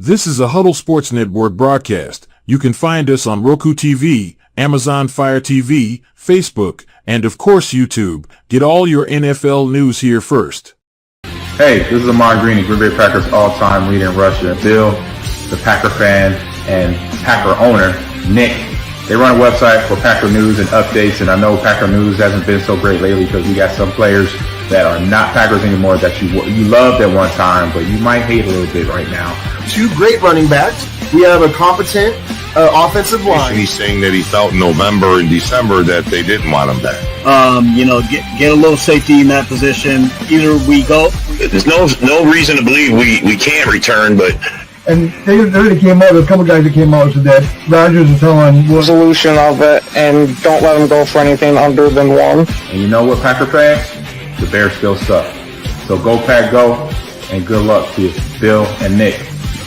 This is a Huddle Sports Network broadcast. You can find us on Roku TV, Amazon Fire TV, Facebook, and of course YouTube. Get all your NFL news here first. Hey, this is Ahman Green, Green Bay Packers all-time leader in rushing. Bill, the Packer fan, and Packer owner, Nick. They run a website for Packer news and updates, and I know Packer news hasn't been so great lately because we got some players that are not Packers anymore that you loved at one time, but you might hate a little bit right now. Two great running backs. We have a competent offensive line. He's saying that he felt in November and December that they didn't want him back. Get a little safety in that position. Either we go. There's no reason to believe we can't return, but. And they already came out, a couple guys that came out said that Rodgers is telling resolution of it and don't let them go for anything under than one. And you know what, Packer fans? The Bears still suck. So go Pack Go, and good luck to Bill and Nick,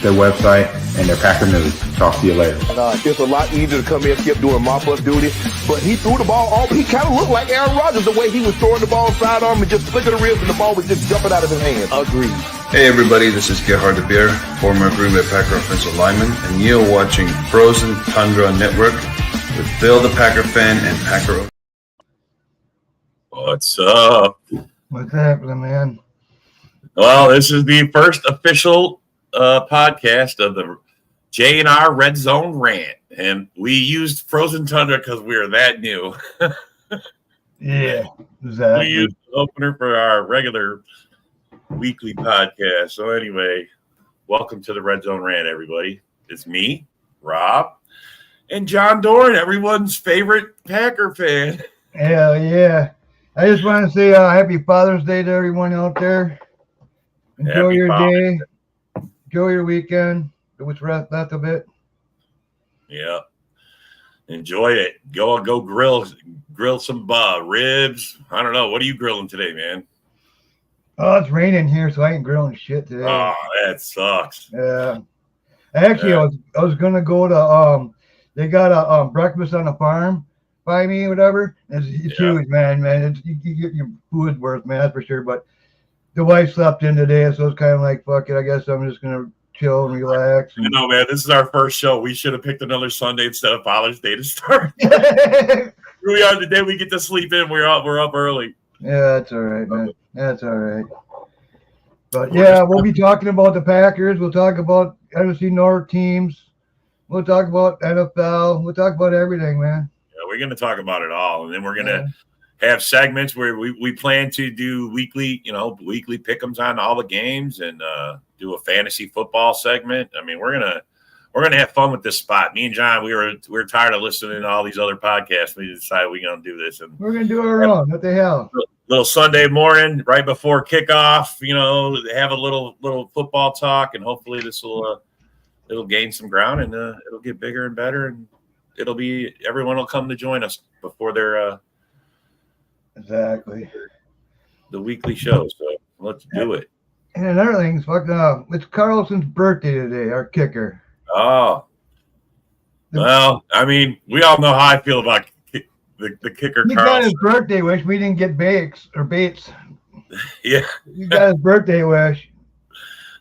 their website, and their Packer news. Talk to you later. It's a lot easier to come in and skip doing mop-up duty, but he threw the ball all. He kind of looked like Aaron Rodgers the way he was throwing the ball sidearm and just flicking the ribs and the ball was just jumping out of his hands. Agreed. Hey everybody, this is Gerhard de Beer, former Green Bay Packer offensive lineman, and you're watching Frozen Tundra Network with Bill the Packer fan and Packer. What's up? What's happening, man? Well, this is the first official podcast of the R Red Zone Rant, and we used Frozen Tundra because we are that new. Yeah, exactly. We used the opener for our regular weekly podcast. So anyway, welcome to the Red Zone Rant, everybody. It's me, Rob, and John Doran, everyone's favorite Packer fan. Hell yeah. I just want to say happy Father's Day to everyone out there. Enjoy your day. Enjoy your weekend. What's left of it. Yeah. Enjoy it. Go grill some ribs. I don't know. What are you grilling today, man? Oh, it's raining here, so I ain't grilling shit today. Oh, that sucks. Yeah. Actually, I was gonna go to they got a breakfast on the farm by me, whatever. It's huge, man. You get your food worth, man, that's for sure. But the wife slept in today, so it's kind of like, fuck it. I guess I'm just gonna chill and relax. You know, man, this is our first show. We should have picked another Sunday instead of Father's Day to start. Here we are today. We get to sleep in. We're up early. Yeah, that's all right, man. That's all right. But yeah, we'll be talking about the Packers. We'll talk about NFC North teams. We'll talk about NFL. We'll talk about everything, man. Yeah, we're going to talk about it all. And then we're going to have segments where we plan to do weekly pick'ems on all the games and do a fantasy football segment. I mean, we're gonna have fun with this spot. Me and John, we were tired of listening to all these other podcasts. We decided we're gonna do this, and we're gonna do our own. What the hell? Little Sunday morning, right before kickoff. Have a little football talk, and hopefully this will it'll gain some ground, and it'll get bigger and better, and everyone will come to join us before their exactly the weekly show. So let's do it. And another thing, it's Carlson's birthday today, our kicker. Oh, well, I mean, we all know how I feel about the kicker. He got his birthday wish. We didn't get Bates. Yeah, he got his birthday wish.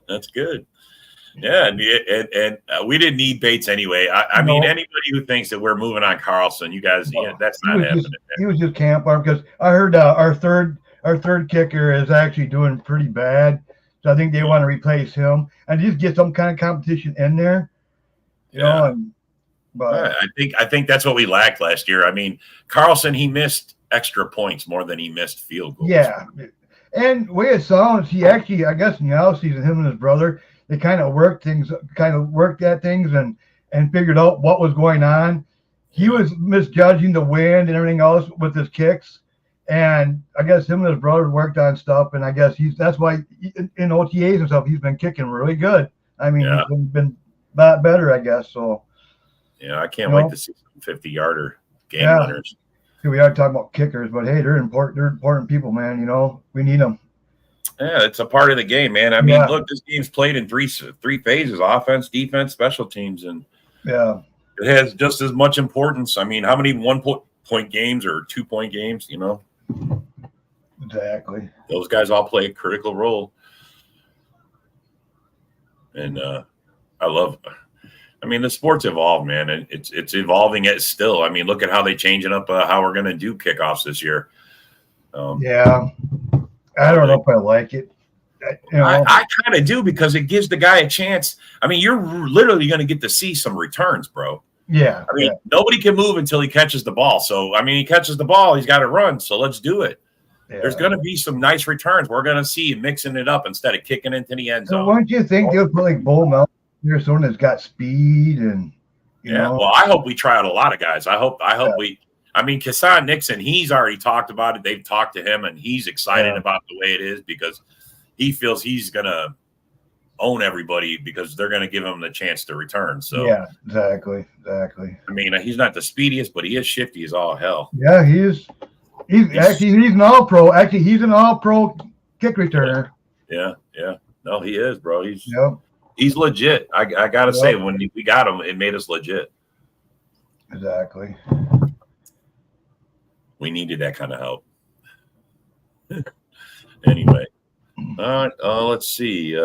That's good. Yeah, and we didn't need Bates anyway. I mean, anybody who thinks that we're moving on Carlson, you guys, that's not happening. He was just camp arm because I heard our third kicker is actually doing pretty bad. So I think they want to replace him and just get some kind of competition in there. But I think that's what we lacked last year. I mean, Carlson, he missed extra points more than he missed field goals. Yeah. And the way it sounds, he actually, I guess in the offseason, him and his brother, they kind of worked at things and figured out what was going on. He was misjudging the wind and everything else with his kicks. And I guess him and his brother worked on stuff, and I guess that's why in OTAs and stuff he's been kicking really good. I mean, he's been better, I guess. So yeah, I can't wait to see some 50-yarder game winners. We are talking about kickers, but hey, they're important. They're important people, man. We need them. Yeah, it's a part of the game, man. I mean, look, this game's played in three phases: offense, defense, special teams, and it has just as much importance. I mean, how many 1 point games or 2 point games? Exactly. Those guys all play a critical role. And I love. I mean, the sport's evolved, man, and it's evolving. It still. I mean, look at how they changing up how we're going to do kickoffs this year. Yeah, I don't know if I like it. I kind of do because it gives the guy a chance. I mean, you're literally going to get to see some returns, bro. Yeah. I mean, nobody can move until he catches the ball. So, I mean, he catches the ball, he's got to run. So let's do it. Yeah. There's going to be some nice returns. We're going to see him mixing it up instead of kicking into the end zone. So, wouldn't you think they'll put like Bull Mel here, someone that's got speed and you know? Well, I hope we try out a lot of guys. I hope we. I mean, Kasan Nixon, he's already talked about it. They've talked to him, and he's excited about the way it is because he feels he's going to own everybody because they're going to give him the chance to return. So yeah, exactly. I mean, he's not the speediest, but he is shifty as all hell. Yeah, he's an all-pro. Actually, he's an all-pro kick returner. Yeah. No, he is, bro. He's legit. I gotta say, when we got him, it made us legit. Exactly. We needed that kind of help. Anyway. All right. Let's see.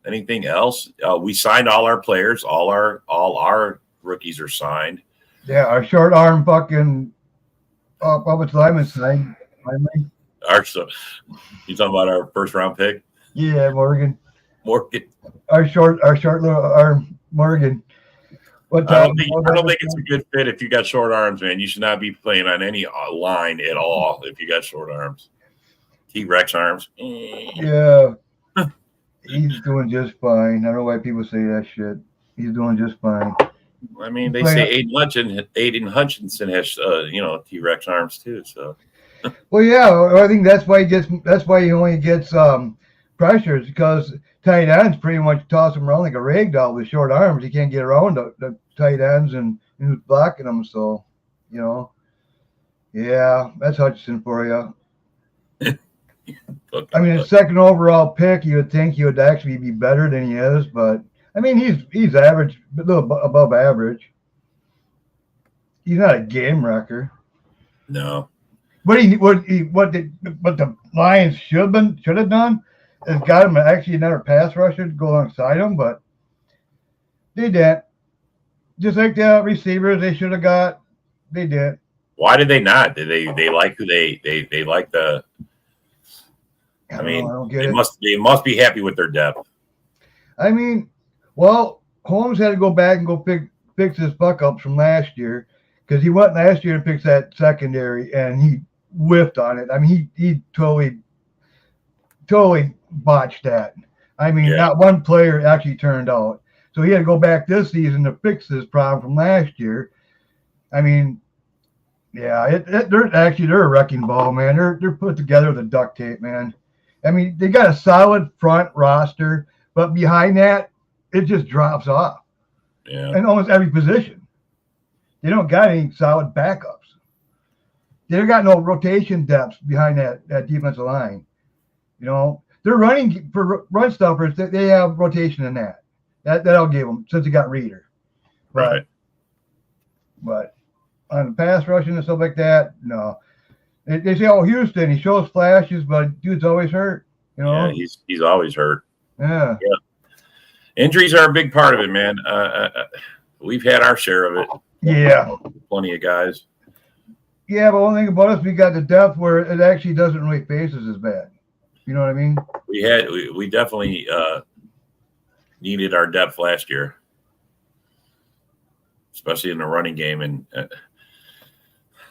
Anything else? We signed all our players. All our rookies are signed. Yeah, our short arm fucking offensive lineman signed. Finally. You talking about our first round pick? Yeah, Morgan. Our short little arm, Morgan. I don't think it's a good fit if you got short arms, man. You should not be playing on any line at all if you got short arms. T-Rex arms. Yeah. He's doing just fine. I don't know why people say that shit. He's doing just fine. I mean, they say Aiden Hutchinson has T-Rex arms too. So. Well, yeah, I think that's why he only gets pressures because tight ends pretty much toss him around like a rag doll with short arms. He can't get around the tight ends and who's blocking them. So, yeah, that's Hutchinson for you. I mean, his second overall pick, you would think he would actually be better than he is, but I mean, he's average, a little above average. He's not a game wrecker. No. What the Lions should have done is got him actually another pass rusher to go alongside him, but they didn't. Just like the receivers they should have got, they did. Why did they not? Did they like who they like the? I mean, they must be happy with their depth. I mean, well, Holmes had to go back and go fix his fuck ups from last year because he went last year and fixed that secondary and he whiffed on it. I mean, he totally botched that. I mean, not one player actually turned out. So he had to go back this season to fix this problem from last year. I mean, yeah, they're a wrecking ball, man. They're put together with a duct tape, man. I mean, they got a solid front roster, but behind that, it just drops off. Yeah. In almost every position. They don't got any solid backups. They don't got no rotation depth behind that defensive line. They're running for run stuffers. They have rotation in that. That'll give them since they got Reader. Right. But on the pass rushing and stuff like that, no. They say, Houston, he shows flashes, but dude's always hurt. Yeah, he's always hurt. Yeah. Injuries are a big part of it, man. We've had our share of it. Yeah. Plenty of guys. Yeah, but one thing about us, we got the depth where it actually doesn't really face us as bad. You know what I mean? We definitely needed our depth last year, especially in the running game. And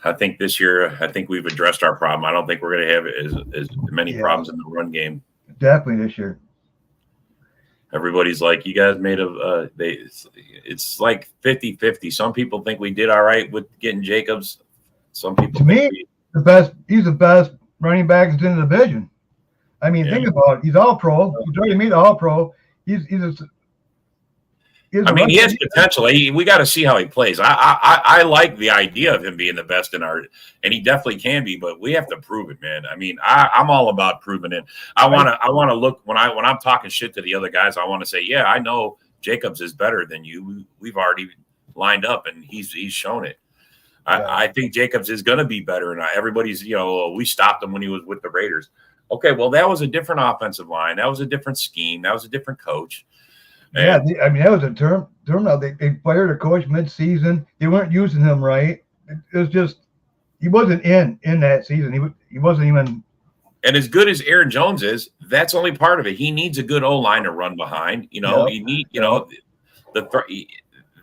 I think this year, we've addressed our problem. I don't think we're going to have as many problems in the run game. Definitely this year. Everybody's like, you guys made it's like 50-50. Some people think we did all right with getting Jacobs. Some people he's the best running back in the division. I mean, think about it. He's all pro. He's already made all pro. He has potential. We got to see how he plays. I like the idea of him being the best and he definitely can be, but we have to prove it, man. I mean, I'm all about proving it. I want to look when I'm talking shit to the other guys. I want to say, yeah, I know Jacobs is better than you. We've already lined up and he's shown it. I think Jacobs is going to be better, and everybody's we stopped him when he was with the Raiders. Okay, well, that was a different offensive line. That was a different scheme. That was a different coach. Yeah, I mean, that was a term. Now they fired a coach mid-season. They weren't using him right. It was just he wasn't in that season. He wasn't even. And as good as Aaron Jones is, that's only part of it. He needs a good O-line to run behind. You know, you need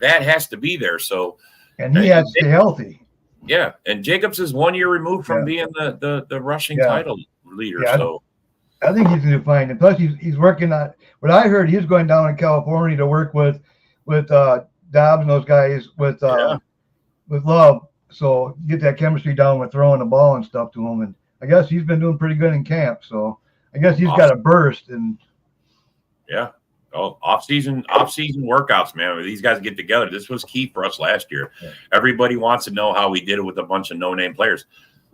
that has to be there. So, and he has to stay healthy. Yeah, and Jacobs is 1 year removed from being the rushing title leader. So I think he's going to find it. Plus, he's working on what I heard. He's going down in California to work with Dobbs and those guys with Love. So get that chemistry down with throwing the ball and stuff to him. And I guess he's been doing pretty good in camp. So I guess he's got a burst. And off-season workouts, man. These guys get together. This was key for us last year. Yeah. Everybody wants to know how we did it with a bunch of no-name players.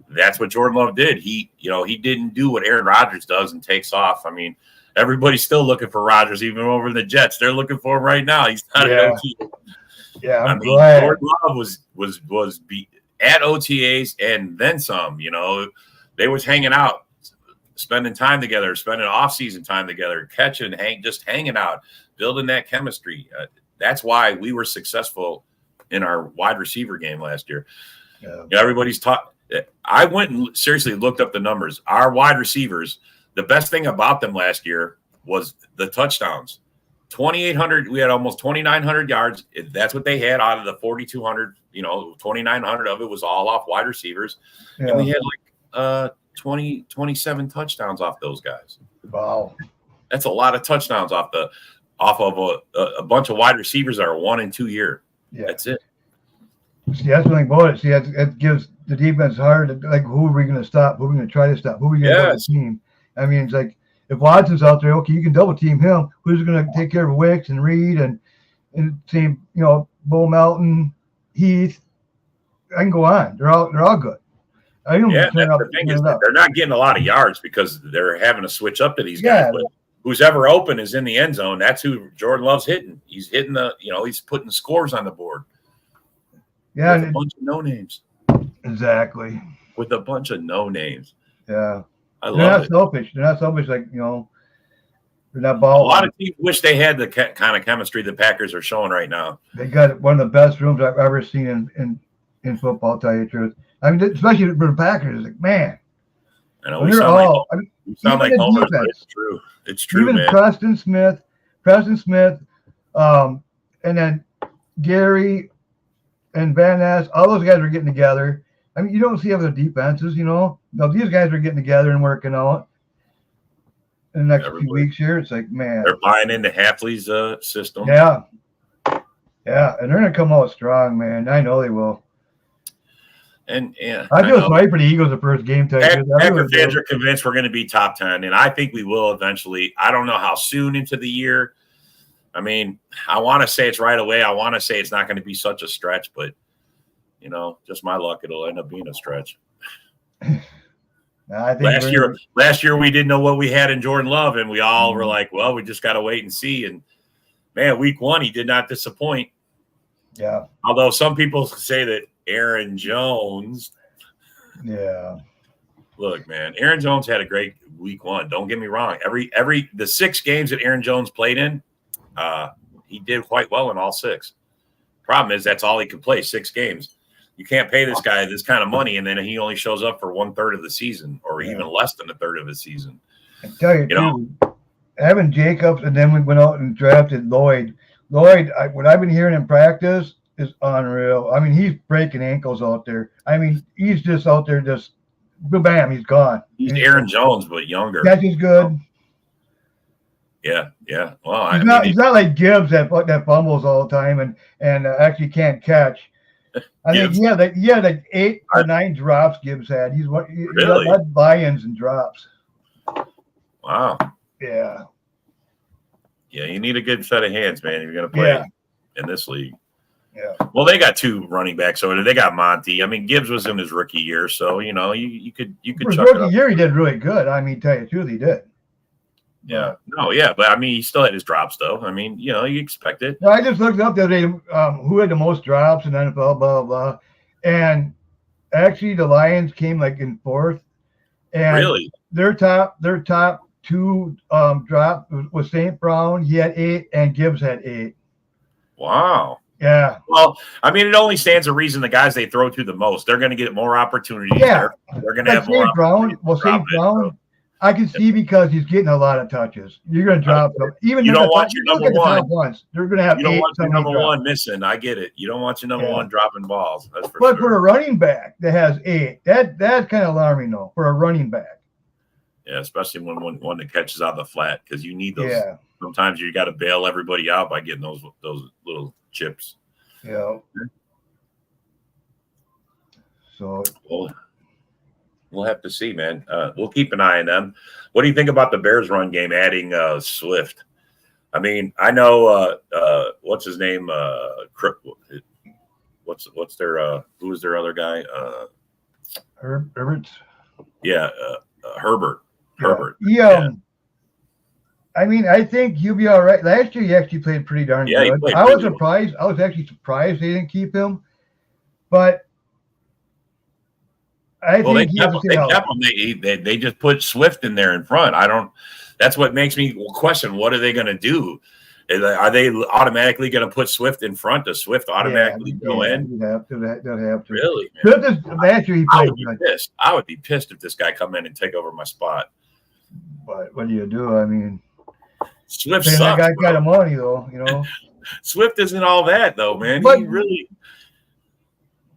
That's what Jordan Love did. He didn't do what Aaron Rodgers does and takes off. I mean, everybody's still looking for Rodgers, even over the Jets. They're looking for him right now. He's not an OT. Yeah, I'm glad. Jordan Love was at OTAs and then some. You know, they was hanging out, spending time together, spending off-season time together, catching, just hanging out, building that chemistry. That's why we were successful in our wide receiver game last year. Yeah. You know, everybody's taught. I went and seriously looked up the numbers. Our wide receivers, the best thing about them last year was the touchdowns. 2,800. We had almost 2,900 yards. That's what they had out of the 4,200. 2,900 of it was all off wide receivers, and we had like 27 touchdowns off those guys. Wow, that's a lot of touchdowns off of a bunch of wide receivers that are 1 and 2 year. Yeah, that's it. See, that's the thing about it. See, it gives the defense hard. Like, who are we going to stop? Who are we going to try to stop? Who are we going to put the team? I mean, it's like if Watson's out there, okay, you can double team him. Who's going to take care of Wicks and Reed and team? Bo Melton, Heath. I can go on. They're all good. That's the thing is they're not getting a lot of yards because they're having to switch up to these guys. But who's ever open is in the end zone. That's who Jordan Love's hitting. He's hitting he's putting scores on the board. Yeah, with a bunch of no names. Exactly. With a bunch of no names. Yeah, they're not selfish. They're not selfish. Like they're not ball. A lot of teams wish they had the kind of chemistry the Packers are showing right now. They got one of the best rooms I've ever seen in football. I'll tell you the truth. I mean, especially for the Packers, it's like, man. I know we sound like homers, but it's true. It's true, even man. Preston Smith, and then Gary and Van Ness, all those guys are getting together. I mean, you don't see other defenses, No, these guys are getting together and working out. In the next few weeks here, it's like, man. They're buying into Hafley's system. Yeah. Yeah, and they're going to come out strong, man. I know they will. And I feel sorry for the Eagles the first game. Packer fans are convinced we're going to be top 10, and I think we will eventually. I don't know how soon into the year. I mean, I want to say it's right away. I want to say it's not going to be such a stretch, but just my luck, it'll end up being a stretch. I think last year we didn't know what we had in Jordan Love, and we all were like, "Well, we just got to wait and see." And man, week 1 he did not disappoint. Yeah. Although some people say that Aaron Jones. Yeah. Look, man, Aaron Jones had a great week 1. Don't get me wrong. The 6 games that Aaron Jones played in, he did quite well in all 6. Problem is that's all he could play, 6 games. You can't pay this guy this kind of money, and then he only shows up for 1/3 of the season, or even less than 1/3 of the season. I tell you, too, having Jacobs, and then we went out and drafted Lloyd. Lloyd, what I've been hearing in practice is unreal. I mean, he's breaking ankles out there. I mean, he's just out there, just bam, he's gone. He's Aaron Jones, but younger. That's just good. Yeah. Well, he's not like Gibbs that fumbles all the time and actually can't catch. I think he had like 8 or 9 drops Gibbs had. He had buy-ins and drops. Wow. Yeah. Yeah, you need a good set of hands, man. If you're going to play in this league. Yeah. Well, they got 2 running backs over there. They got Monty. I mean, Gibbs was in his rookie year, so you could for his chuck rookie year he did really good. I mean, tell you the truth, he did. Yeah. No, yeah, but I mean, he still had his drops, though. I mean, you expect it. No, I just looked up the other day who had the most drops in NFL, blah, blah, blah. And actually, the Lions came like in 4th. And really? Their top 2 dropped with St. Brown. He had 8, and Gibbs had 8. Wow. Yeah. Well, I mean, it only stands to reason the guys they throw to the most, they're going to get more opportunities. Yeah. They're going to Like have more St. Brown. Well, St. Brown, I can see because he's getting a lot of touches. You're going to drop them. Even you don't want your number one. Ones, they're going to have you don't 8. want your number one missing. I get it. You don't want your number one dropping balls. That's for sure. But for a running back that has 8, that's kind of alarming, though, for a running back. Yeah, especially when one that catches out of the flat, because you need those. Yeah. Sometimes you got to bail everybody out by getting those little chips. Yeah. So we'll have to see, man. We'll keep an eye on them. What do you think about the Bears run game adding Swift? I mean, I know what's his name? What's their who was their other guy? Herbert. Yeah, Herbert. Yeah. Herbert. Yeah. I mean, I think he'll be all right. Last year, he actually played pretty darn good. I was surprised. I was actually surprised they didn't keep him. But I think he has to stay healthy. They just put Swift in there in front. That's what makes me question, what are they going to do? Are they automatically going to put Swift in front? Does Swift automatically go in? They'll have to. Really? Last year he played good. I would be pissed if this guy come in and take over my spot. But what do you do? I mean, Swift sucks. That guy got money, though, you know. Swift isn't all that, though, man. But, he really.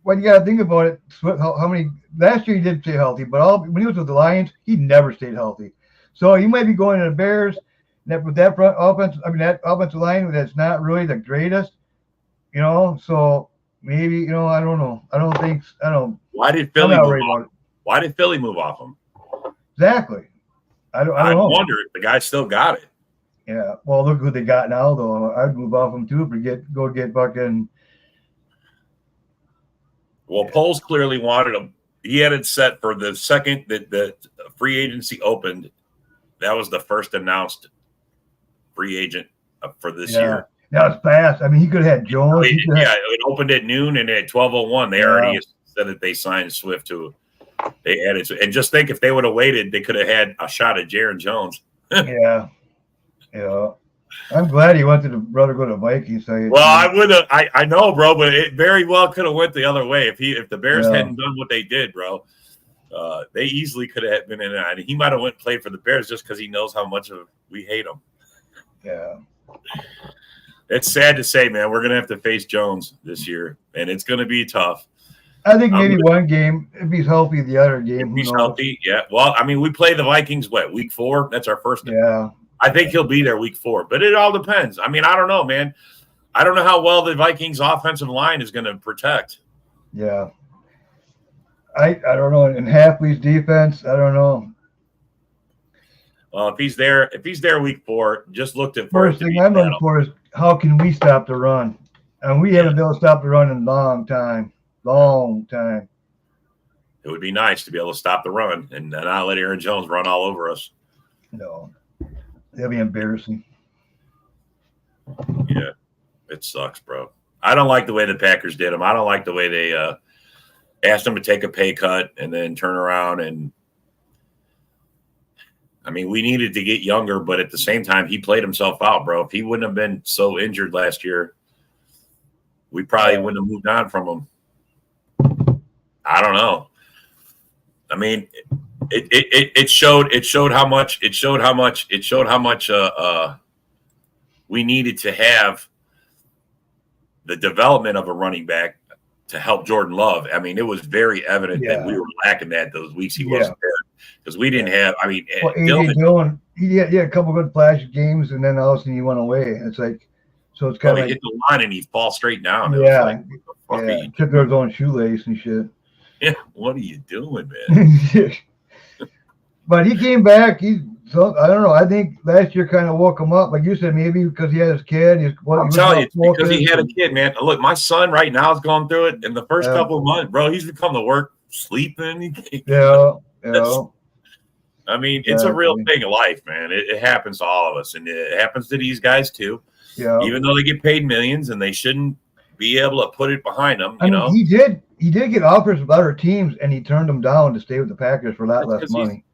When you got to think about it, Swift, how many last year he did stay healthy, but when he was with the Lions, he never stayed healthy. So he might be going to the Bears. With that front offense, that offensive line that's not really the greatest, you know. So maybe, I don't know. I don't. Why did Philly move off? Why did Philly move off him? Exactly. I don't know. Wonder if the guy still got it. Yeah. Well, look who they got now, though. I'd move off him too. Go get fucking. Well, Poles clearly wanted him. He had it set for the second that the free agency opened. That was the first announced free agent for this year. That was fast. I mean, he could have had Jones. It opened at noon, and at 12:01, they already said that they signed Swift to. They added, and just think if they would have waited, they could have had a shot at Jaron Jones. Yeah. I'm glad he went to rather go to Vikings. I would have. I know, bro, but it very well could have went the other way if the Bears hadn't done what they did, bro. They easily could have been in it. He might have went and played for the Bears just because he knows how much we hate him. Yeah. It's sad to say, man. We're gonna have to face Jones this year, and it's gonna be tough. I think maybe one game, if he's healthy, the other game. If he's healthy, yeah. Well, I mean, we play the Vikings, week 4? That's our first. Yeah. I think he'll be there week 4, but it all depends. I mean, I don't know, man. I don't know how well the Vikings offensive line is going to protect. Yeah. I don't know. In Hafley's defense, I don't know. Well, if he's there week 4, just looked at first thing I'm looking for is how can we stop the run? And we haven't been able to stop the run in a long time. Long time. It would be nice to be able to stop the run and not let Aaron Jones run all over us. No. That'd be embarrassing. Yeah. It sucks, bro. I don't like the way the Packers did him. I don't like the way they asked him to take a pay cut and then turn around and I mean, we needed to get younger, but at the same time, he played himself out, bro. If he wouldn't have been so injured last year, we probably wouldn't have moved on from him. I don't know. I mean, it showed how much we needed to have the development of a running back to help Jordan Love. I mean, it was very evident that we were lacking that those weeks he wasn't there because we didn't have. I mean, Dillon, he had a couple good flash games, and then all of a sudden he went away. It's like, so it's kind of hit the line and he falls straight down. Took his own shoelace and shit. Yeah, what are you doing, man? But he came back. So I don't know. I think last year kind of woke him up, like you said, maybe because he had his kid. I'm telling you, because he had a kid, man. Look, my son right now is going through it. In the first couple of months, bro, he's become to work sleeping. I mean, it's a real thing of life, man. It happens to all of us, and it happens to these guys too. Yeah. Even though they get paid millions, and they shouldn't be able to put it behind them. I mean, he did get offers with other teams, and he turned them down to stay with the Packers for a lot less money.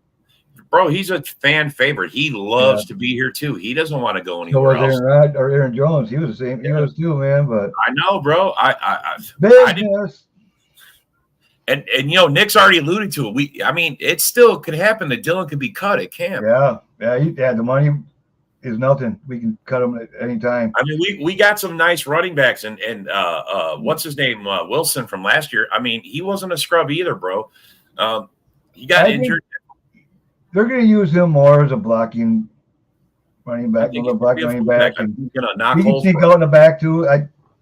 bro, he's a fan favorite. He loves to be here too. He doesn't want to go So was anywhere else. Aaron Jones. He was the same. He was too, man. But I know, bro. I business. And Nick's already alluded to it. I mean, it still could happen that Dylan could be cut at camp. Yeah. The money is nothing. We can cut him at any time. I mean, we got some nice running backs, and what's his name, Wilson from last year. I mean, he wasn't a scrub either, bro. He got injured. They're going to use him more as a blocking running back. He's going to knock he can sneak out in the back too.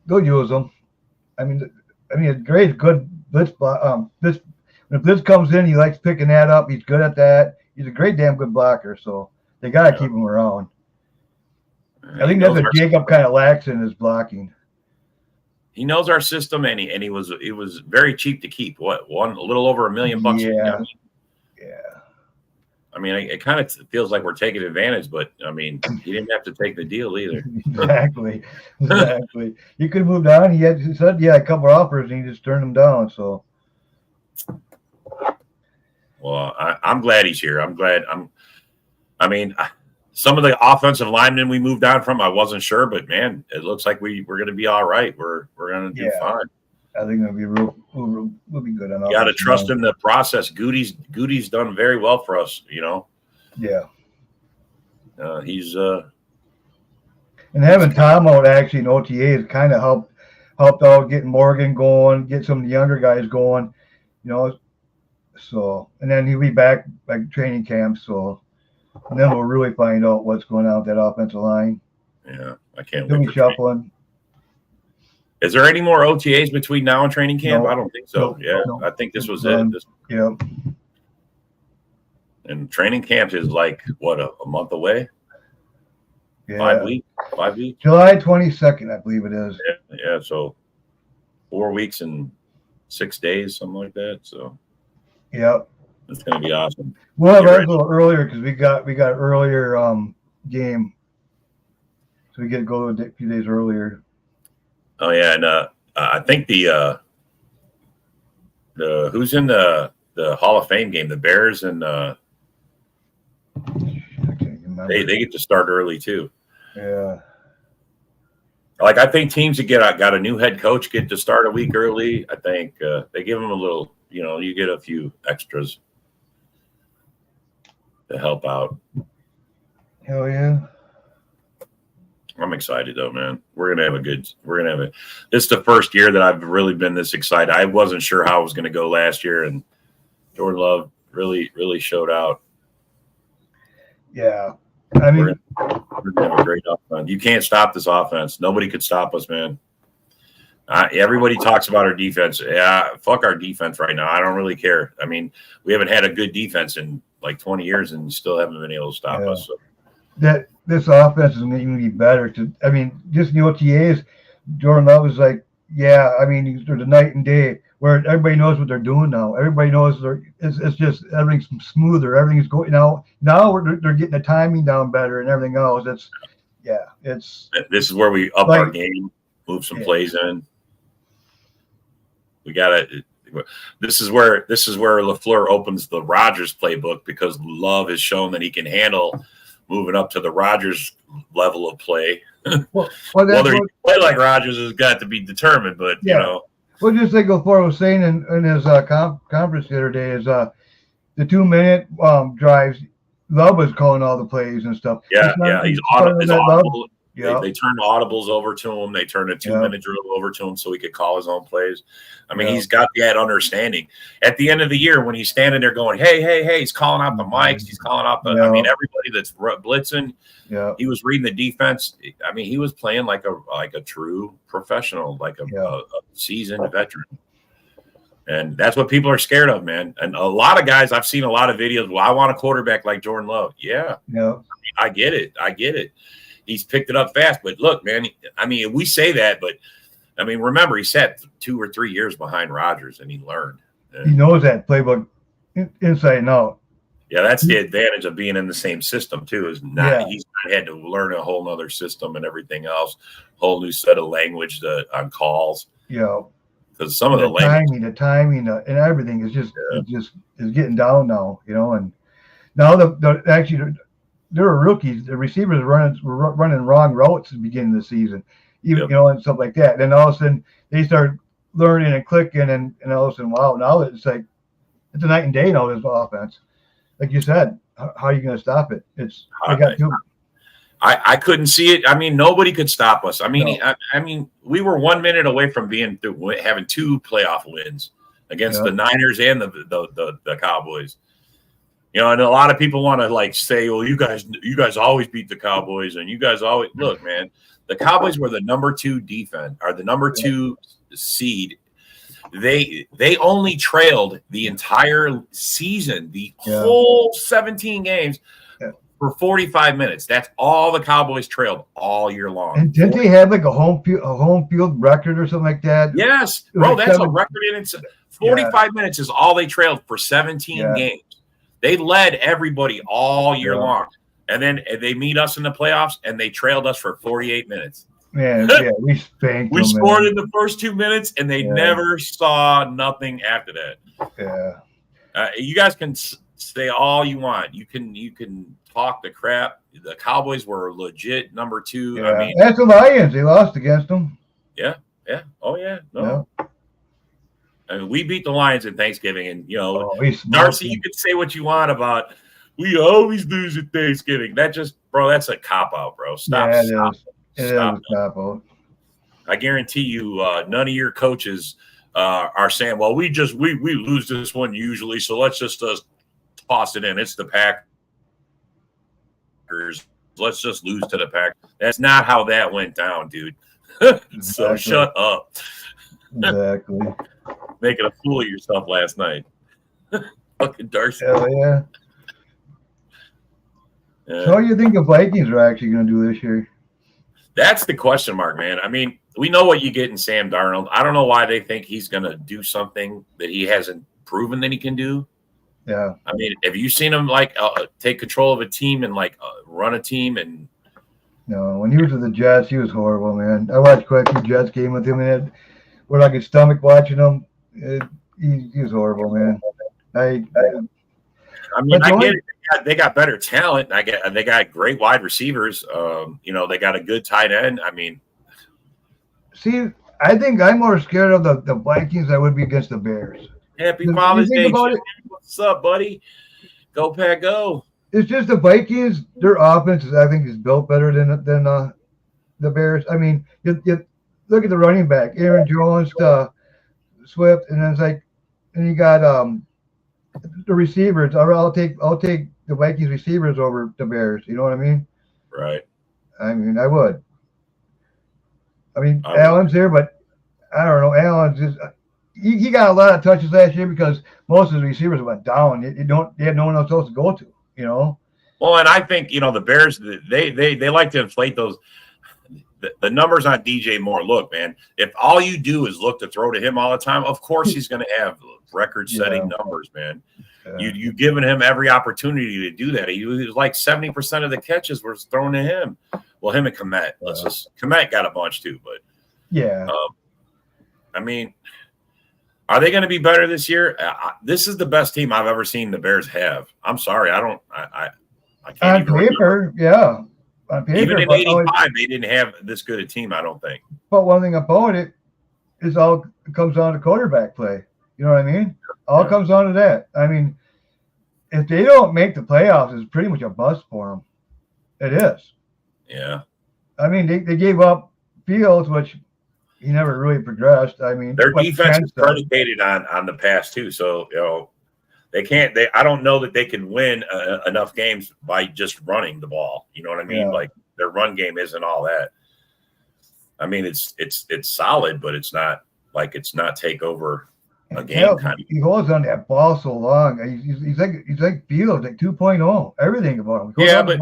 They'll use him. I mean, it's great, good blitz. When the blitz comes in, he likes picking that up. He's good at that. He's a great, damn good blocker. So they got to keep him around. I think that's what Jacob kind of lacks in his blocking. He knows our system, and he was very cheap to keep. What, a little over $1 million bucks? Yeah. I mean, it kind of feels like we're taking advantage, but I mean, he didn't have to take the deal either. Exactly. He could have moved on. He said, a couple of offers, and he just turned them down. So, well, I'm glad he's here. I'm glad. Some of the offensive linemen we moved on from, I wasn't sure, but man, it looks like we're going to be all right. We're going to do fine. I think it'll be we'll be good enough. You got to trust in the process. Goody's done very well for us, Yeah. He's and having Tom out actually in OTA has kind of helped out getting Morgan going, get some of the younger guys going, So, and then he'll be back like training camp. So, and then we'll really find out what's going on with that offensive line. Yeah, I can't wait. He'll be shuffling. Is there any more OTAs between now and training camp? No, I don't think so. I think this was it. Yep. And training camp is like, what, a month away? Yeah. 5 weeks? 5 weeks? July 22nd, I believe it is. Yeah, so 4 weeks and 6 days, something like that. So, yep. It's going to be awesome. We'll have ours a little earlier because we got earlier game. So we get to go a few days earlier. Oh yeah, and I think the who's in the Hall of Fame game, the Bears, and they get to start early too. Yeah. Like I think teams that got a new head coach get to start a week early. I think they give them a little, you get a few extras to help out. Hell yeah. I'm excited though, man. We're gonna have this is the first year that I've really been this excited. I wasn't sure how it was gonna go last year, and Jordan Love really, really showed out. Yeah. I mean, we're gonna have a great offense. You can't stop this offense. Nobody could stop us, man. Everybody talks about our defense. Yeah, fuck our defense right now. I don't really care. I mean, we haven't had a good defense in like 20 years and still haven't been able to stop us. So. That this offense is going to be better. Just in the OTAs, Jordan Love is like, there's a night and day where everybody knows what they're doing now. Everybody knows it's just everything's smoother. Everything's going now. They're getting the timing down better and everything else. This is where we up our game, move some plays in. We got to. This is where LaFleur opens the Rodgers playbook because Love has shown that he can handle moving up to the Rodgers level of play. Whether he can play like Rodgers has got to be determined, but Well, just like LaFleur was saying in his conference the other day is the 2-minute drives. Love was calling all the plays and stuff. Yeah, he's audible. Yeah. They turned audibles over to him. They turned a 2-minute drill over to him so he could call his own plays. I mean, he's got that understanding. At the end of the year, when he's standing there going, hey, he's calling out the mics. He's calling out I mean, everybody that's blitzing. Yeah. He was reading the defense. I mean, he was playing like a true professional, like a seasoned veteran. And that's what people are scared of, man. And a lot of guys, I've seen a lot of videos. Well, I want a quarterback like Jordan Love. Yeah. I get it. He's picked it up fast. But look, man, I mean, we say that, but I mean, remember, he sat 2 or 3 years behind Rodgers and he learned. He knows that playbook inside and out. Yeah, that's the advantage of being in the same system, too, is not he's not had to learn a whole nother system and everything else, whole new set of language on calls. Yeah. Because some of the timing and everything is just is getting down now, and Now they were rookies. The receivers were running wrong routes at the beginning of the season, even and stuff like that. And all of a sudden they start learning and clicking, and all of a sudden, wow! Now it's like it's a night and day now. This offense, like you said, how are you going to stop it? I couldn't see it. I mean, nobody could stop us. I mean, no. I mean, we were 1 minute away from having 2 playoff wins against the Niners and the Cowboys. And a lot of people want to like say, "Well, you guys always beat the Cowboys, and you guys always look, man." The Cowboys were the number 2 defense, or the number 2 seed. They only trailed the entire season, the whole 17 games. For 45 minutes. That's all the Cowboys trailed all year long. And didn't they have like a home field record or something like that? Yes, bro, that's a record in itself. 45 minutes is all they trailed for 17 games. They led everybody all year long. And then they meet us in the playoffs, and they trailed us for 48 minutes. Man, we spanked them. We scored in the first 2 minutes, and they never saw nothing after that. Yeah. You guys can say all you want. You can talk the crap. The Cowboys were legit number 2. Yeah. I mean, that's the Lions. They lost against them. Yeah. Oh yeah. No. Yeah. I mean, we beat the Lions in Thanksgiving, and Darcy, you can say what you want about we always lose at Thanksgiving. That's a cop out, bro. Stop. Yeah, stop. It is a cop out. I guarantee you, none of your coaches are saying, "Well, we lose this one usually, so let's just toss it in." It's the Packers. Let's just lose to the Packers. That's not how that went down, dude. So shut up. Exactly. Making a fool of yourself last night. Fucking Darcy. Hell yeah. So what do you think the Vikings are actually going to do this year? That's the question mark, man. I mean, we know what you get in Sam Darnold. I don't know why they think he's going to do something that he hasn't proven that he can do. Yeah. I mean, have you seen him take control of a team and run a team? And no, when he was with the Jets, he was horrible, man. I watched quite a few Jets games with him, and where I could stomach watching him. He was horrible, man. I mean, I get it. They got better talent. They got great wide receivers. They got a good tight end. I mean, see, I think I'm more scared of the Vikings than I would be against the Bears. Happy Father's Day. What's up, buddy? Go Pack, go. It's just the Vikings, their offense I think is built better than the Bears. I mean, you look at the running back, Aaron Jones, Swift, and then it's like, and you got the receivers. I'll take the Vikings receivers over the Bears. You know what I mean? Right. I mean, I would. I mean, Allen's there, but I don't know. Allen's just he got a lot of touches last year because most of the receivers went down. They had no one else to go to. Well, and I think the Bears they like to inflate those the numbers on DJ Moore. Look, man, if all you do is look to throw to him all the time, of course he's going to have record-setting numbers, man. Yeah. You've given him every opportunity to do that. He was like 70% of the catches were thrown to him. Well, him and Komet. Komet got a bunch too, but I mean, are they going to be better this year? This is the best team I've ever seen the Bears have. I'm sorry, I can't. On paper, yeah. On paper, even in '85, they didn't have this good a team. I don't think. But one thing about it is all comes down to quarterback play. You know what I mean? All comes down to that. I mean, if they don't make the playoffs, it's pretty much a bust for them. It is. Yeah. I mean, they gave up Fields, which he never really progressed. I mean, their defense is predicated on the pass too. So they can't. I don't know that they can win enough games by just running the ball. You know what I mean? Like their run game isn't all that. I mean, it's solid, but it's not take over a game. He holds on that ball so long. He's like Fields, like 2.0. Everything about him. Yeah, but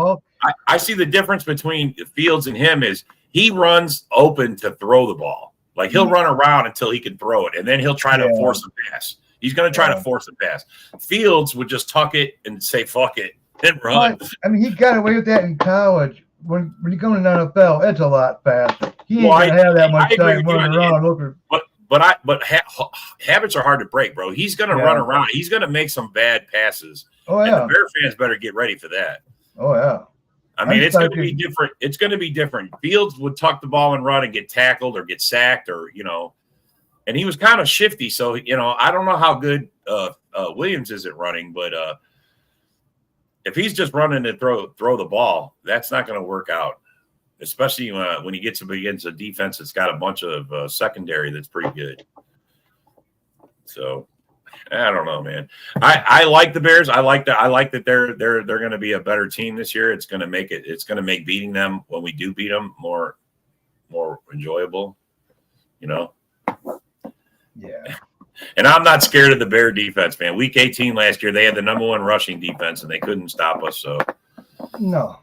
I see the difference between Fields and him is he runs open to throw the ball. Like he'll run around until he can throw it, and then he'll try to force a pass. He's going to try to force a pass. Fields would just tuck it and say "fuck it" and run. I mean, he got away with that in college. When you come to the NFL, it's a lot faster. He ain't going to have that much time running around. But habits are hard to break, bro. He's going to run around. He's going to make some bad passes. Oh yeah. And the Bear fans better get ready for that. Oh yeah. I mean, it's going to be different. It's going to be different. Fields would tuck the ball and run and get tackled or get sacked or, and he was kind of shifty. So, I don't know how good Williams is at running, but if he's just running to throw the ball, that's not going to work out, especially when he gets up against a defense that's got a bunch of secondary that's pretty good. So, I don't know, man. I like the Bears. I like that they're going to be a better team this year. It's going to make beating them when we do beat them more enjoyable, Yeah. And I'm not scared of the Bear defense, man. Week 18 last year, they had the number 1 rushing defense, and they couldn't stop us. So no.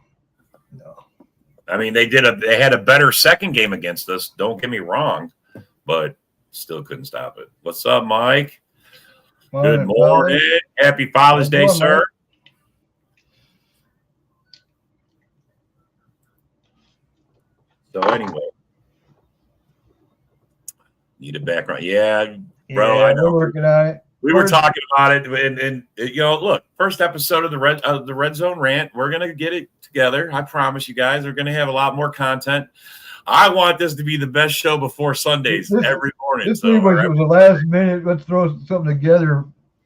I mean, they had a better second game against us. Don't get me wrong, but still couldn't stop it. What's up, Mike? Good morning. Happy Father's Day, sir. So anyway, need a background. Yeah, bro. I know. We're working on it. We were talking about it, and look, first episode of the Red Zone Rant. We're gonna get it together. I promise you guys. We're gonna have a lot more content. I want this to be the best show before Sundays every morning. This was the last minute. Let's throw something together.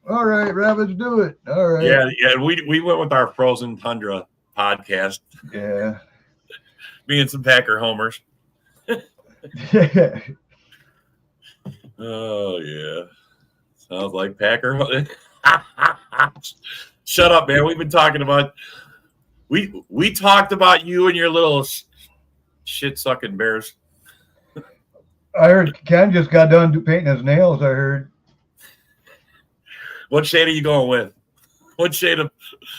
All right, rabbits, do it. All right. Yeah. We went with our Frozen Tundra podcast. Yeah. Me and some Packer homers. Yeah. Oh yeah. Sounds like Packer. Shut up, man. We've been talking about. We talked about you and your little shit sucking Bears. I heard Ken just got done painting his nails. I heard. What shade are you going with? What shade of?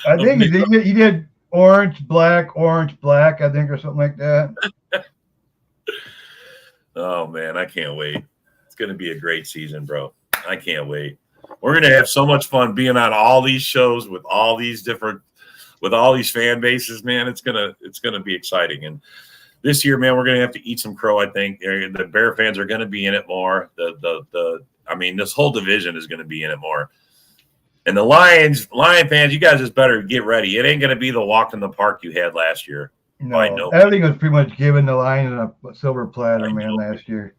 I think he did orange, black, I think, or something like that. Oh man, I can't wait. It's going to be a great season, bro. I can't wait. We're going to have so much fun being on all these shows with all these fan bases, man. It's going to be exciting. And this year, man, we're going to have to eat some crow. I think the Bear fans are going to be in it more. This whole division is going to be in it more. And the Lion fans, you guys just better get ready. It ain't going to be the walk in the park you had last year. No, everything was pretty much given the Lions a silver platter, man, last year.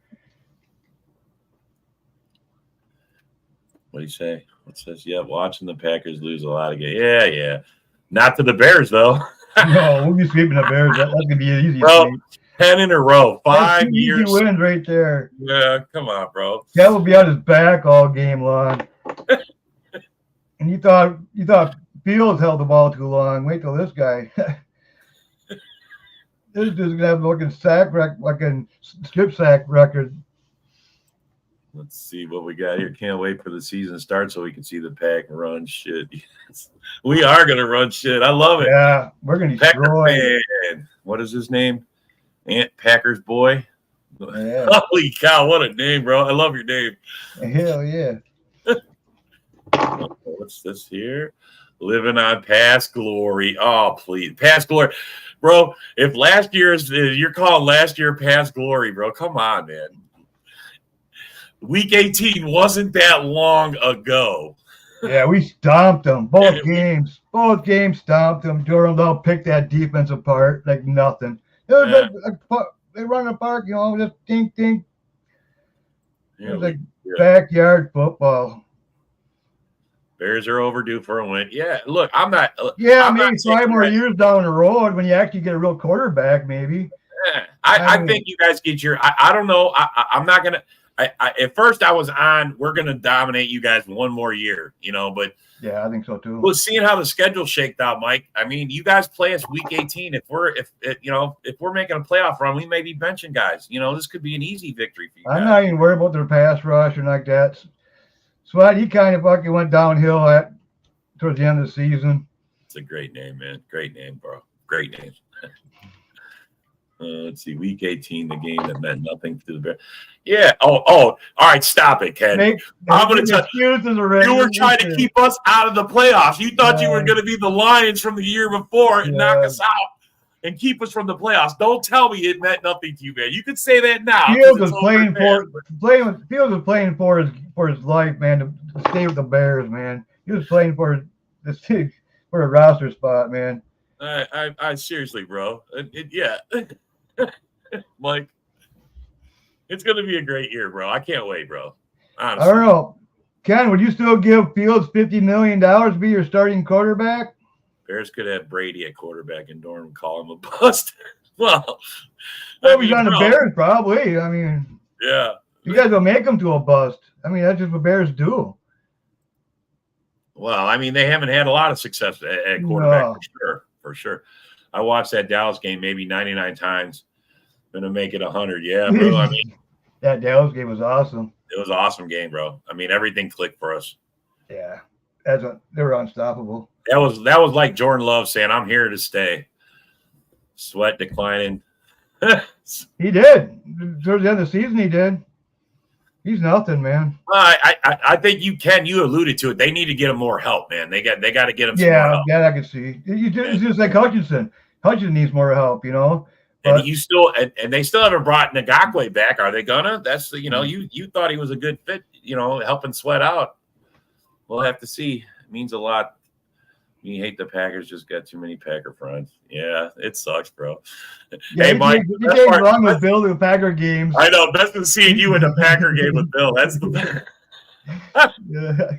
What do you say? What says? Yeah, watching the Packers lose a lot of games. Yeah. Not to the Bears, though. No, we'll be sweeping the Bears. That's going to be an easy sweep. 10 in a row. 5 years. Easy wins right there. Yeah, come on, bro. That will be on his back all game long. And you thought Fields held the ball too long. Wait till this guy. This dude's gonna have a looking strip sack record. Let's see what we got here. Can't wait for the season to start so we can see the Pack run shit. Yes. We are gonna run shit. I love it. Yeah, we're gonna destroy. What is his name? Aunt Packer's boy. Yeah. Holy cow! What a name, bro. I love your name. Hell yeah. What's this here? Living on past glory. Oh, please. Past glory. Bro, if you're calling last year past glory, bro, come on, man. Week 18 wasn't that long ago. Yeah, we stomped them. Both games stomped them. Durham, they'll pick that defense apart like nothing. It was they run the park, just dink. It was like backyard football. Bears are overdue for a win. Yeah, look, I'm not. Yeah, maybe 5 more years down the road when you actually get a real quarterback, maybe. Yeah, I think you guys get your. I don't know. I'm not gonna. At first, I was on. We're gonna dominate you guys one more year, but yeah, I think so too. Well, seeing how the schedule shaked out, Mike. I mean, you guys play us week 18. If we're making a playoff run, we may be benching guys. This could be an easy victory for you. I'm not even worried about their pass rush or like that. Swat, he kind of fucking went downhill towards the end of the season. It's a great name, man. Great name, bro. Great name. Let's see. Week 18, the game that meant nothing to the Bears. Yeah. Oh. All right. Stop it, Ken. I'm going to tell you. You were trying to keep us out of the playoffs. You thought you were going to be the Lions from the year before and knock us out. and keep us from the playoffs. Don't tell me it meant nothing to you, man. You could say that now. Fields was playing for his life, man, to stay with the Bears, man. He was playing for a roster spot, man. I seriously, bro. Yeah, Mike, it's gonna be a great year, bro. I can't wait, bro. Honestly. I don't know, Ken. Would you still give Fields $50 million to be your starting quarterback? Bears could have Brady at quarterback and Dorn would call him a bust. Well, He's on the Bears, probably. I mean, yeah. You guys will make him to a bust. I mean, that's just what Bears do. Well, I mean, they haven't had a lot of success at quarterback for sure. I watched that Dallas game maybe 99 times. Gonna make it 100. Yeah, bro. I mean, that Dallas game was awesome. It was an awesome game, bro. I mean, everything clicked for us. Yeah, they were unstoppable. That was like Jordan Love saying, "I'm here to stay." Sweat declining. He did. Towards the end of the season, he did. He's nothing, man. I think you alluded to it. They need to get him more help, man. They got to get him some more help. Yeah, I can see. It's just like Hutchinson. Hutchinson needs more help, you know. But, and they still haven't brought Ngakoue back. Are they gonna? That's you thought he was a good fit, helping Sweat out. We'll have to see. It means a lot. You hate the Packers, just got too many Packer friends. Yeah, it sucks, bro. Yeah, hey, Mike. You can't go wrong with Bill in Packer games. I know. Best than seeing you in a Packer game with Bill. That's the best. Yeah.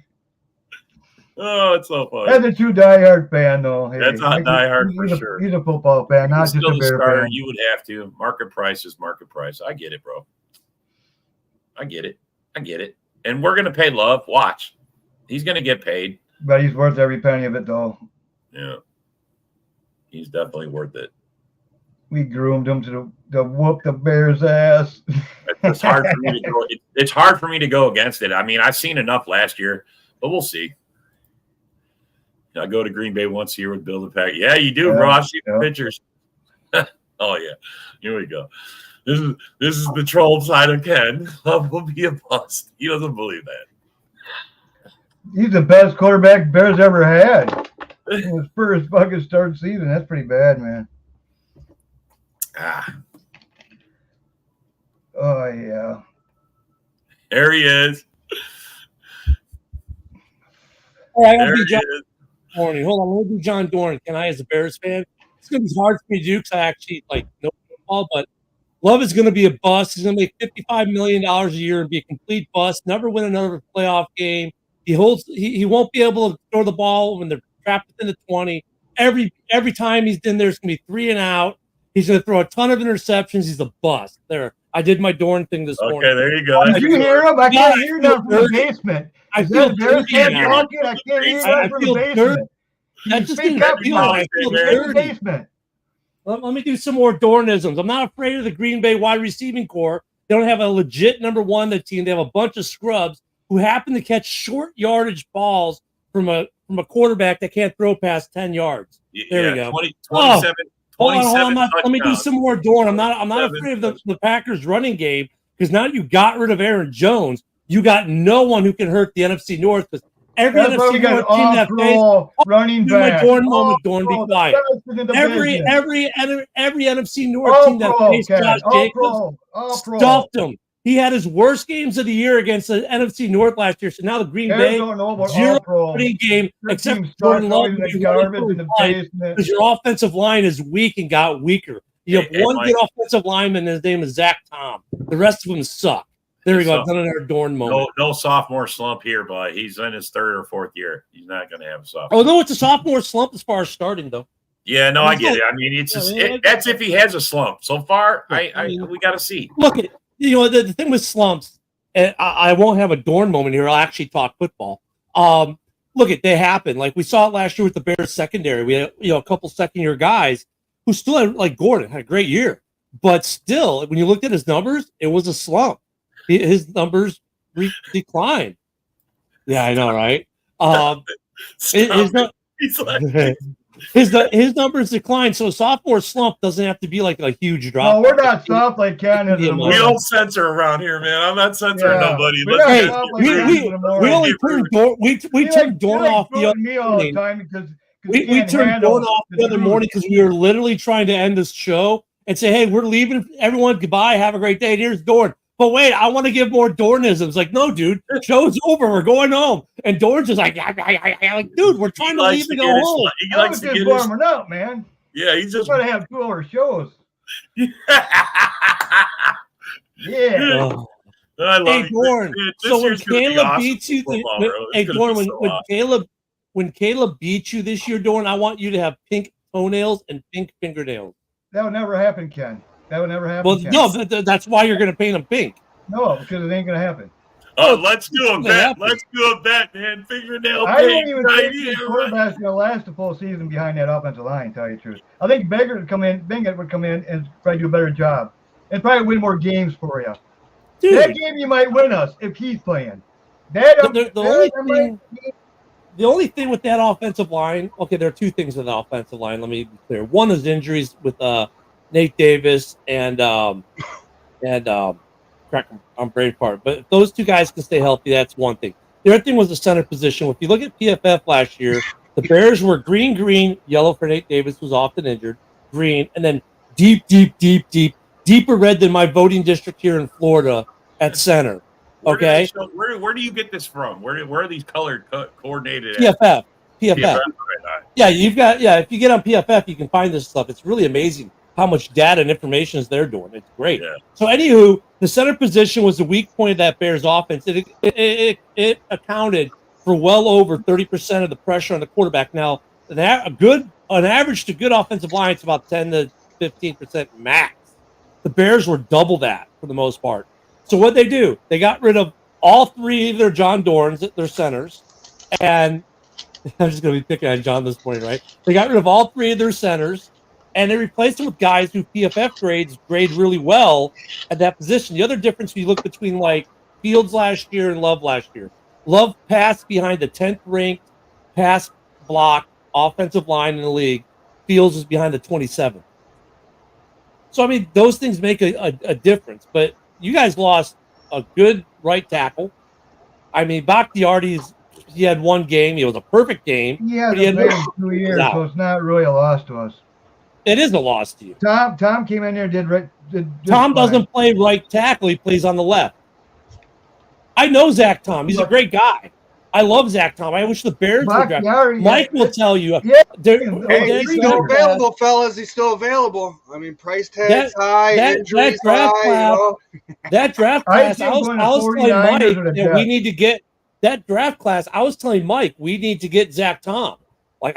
Oh, it's so funny. That's a true diehard fan, though. Hey, that's not diehard for sure. He's a football fan, not just a Bear fan. You would have to. Market price is market price. I get it, bro. I get it. And we're going to pay Love. Watch. He's going to get paid. But he's worth every penny of it, though. Yeah. He's definitely worth it. We groomed him to whoop the Bears' ass. It's hard for me to go. It's hard for me to go against it. I mean, I've seen enough last year, but we'll see. I go to Green Bay once a year with Bill the Pack. Yeah, you do, bro. I've seen the pictures. Oh yeah, here we go. This is the troll side of Ken. Love will be a bust. He doesn't believe that. He's the best quarterback Bears ever had. In his first fucking start season. That's pretty bad, man. Oh yeah. There he is. All right, I'll be John Dorn. Hold on, let me do John Dorn. Can I, as a Bears fan? It's going to be hard for me to do because I actually know football, but Love is going to be a bust. He's going to make $55 million a year and be a complete bust. Never win another playoff game. He won't be able to throw the ball when they're trapped within the 20. Every time he's in there, it's going to be 3 and out. He's going to throw a ton of interceptions. He's a bust. There, I did my Dorn thing this morning. Okay, there you go. Did you hear him? I can't hear him from the basement. I feel dirty. I can't hear him from the basement. That just didn't feel like I feel dirty. Let me do some more Dornisms. I'm not afraid of the Green Bay wide receiving core. They don't have a legit number one on the team. They have a bunch of scrubs who happen to catch short yardage balls from a quarterback that can't throw past 10 yards. There we go. 27. Hold on. Let me do some more Dorn. I'm not afraid of the Packers running game because now you got rid of Aaron Jones. You got no one who can hurt the NFC North because every NFC North team that plays running back. Dorn moment, Dorn, be quiet. Every NFC North team that faced Josh Jacobs stuffed him. He had his worst games of the year against the NFC North last year. So now the Green Bay zero running game except for Jordan Love because your offensive line is weak and got weaker. You have one good offensive lineman, and his name is Zach Tom. The rest of them suck. There we go. I've done another Dorn moment. No sophomore slump here, but he's in his 3rd or 4th year. He's not going to have a sophomore. Oh no, it's a sophomore slump as far as starting though. Yeah, no, I get it. I mean, it's that's if he has a slump. So far, we got to see. Look at the thing with slumps. And I won't have a Dorn moment here. I'll actually talk football. They happen. Like we saw it last year with the Bears secondary. We had a couple second-year guys who still had, like Gordon had a great year, but still, when you looked at his numbers, it was a slump. His numbers declined. Yeah, I know, right? His numbers decline, so a sophomore slump doesn't have to be like a huge drop. No, we're not soft like Canada. We don't censor around here, man. I'm not censoring nobody. We only turned Dorn off the other me all the time We turned Dorn off the other morning because we were literally trying to end this show and say, hey, we're leaving. Everyone, goodbye. Have a great day. And here's Dorn. But wait, I want to give more Dornisms. Like, no, dude, show's over. We're going home. And Dorn's just like, like, dude, we're trying to leave and go home. He likes to get warming up, man. Yeah, he's just going to have 2 hour shows. Yeah. Oh. I love hey, Dorn. So when Caleb beats you, hey, Dorn, when Caleb beats you this year, Dorn, I want you to have pink toenails and pink fingernails. That would never happen, Ken. That would never happen. Well, Ken. no, that's why you're going to paint them pink. No, because it ain't going to happen. Let's do a bet. Let's do a bet, man. Fingernail I pink. don't even think the quarterback's going to last the full season behind that offensive line, to tell you the truth. I think Bingert would come in and probably do a better job and probably win more games for you. Dude. That game you might win us if he's playing. The only thing with that offensive line, okay, there are 2 things with the offensive line. Let me be clear. One is injuries with Nate Davis and I'm brain part. But if those 2 guys can stay healthy, that's one thing. The other thing was the center position. If you look at PFF last year, the Bears were green, yellow for Nate Davis, who's often injured, green, and then deeper red than my voting district here in Florida at center. Okay. Where do you get this from? Where are these colored coordinated? PFF. PFF. Yeah, if you get on PFF, you can find this stuff. It's really amazing how much data and information they're doing. It's great. Yeah. So, anywho, the center position was the weak point of that Bears offense. It accounted for well over 30% of the pressure on the quarterback. Now, an average to good offensive line, it's about 10 to 15% max. The Bears were double that for the most part. So what they do, they got rid of all 3 of their John Dorns, their centers, and I'm just going to be picking on John this morning, right? They got rid of all 3 of their centers, and they replaced them with guys who PFF grade really well at that position. The other difference, we look between like Fields last year and Love last year. Love passed behind the 10th ranked pass block offensive line in the league. Fields was behind the 27th. So, I mean, those things make a difference. But you guys lost a good right tackle. I mean, Bakhtiari's, he had 1 game. It was a perfect game. Yeah, he had 2 years, so it's not really a loss to us. It is a loss to you. Tom came in there, did Tom doesn't play right tackle. He plays on the left. I know Zach Tom. He's a great guy. I love Zach Tom. I wish the Bears would draft. Mike will tell you. Yeah. Hey, he's still available, fellas. He's still available. I mean, price tag's high, injuries high. That draft class, I was telling Mike that we need to get that draft class. I was telling Mike we need to get Zach Tom. Like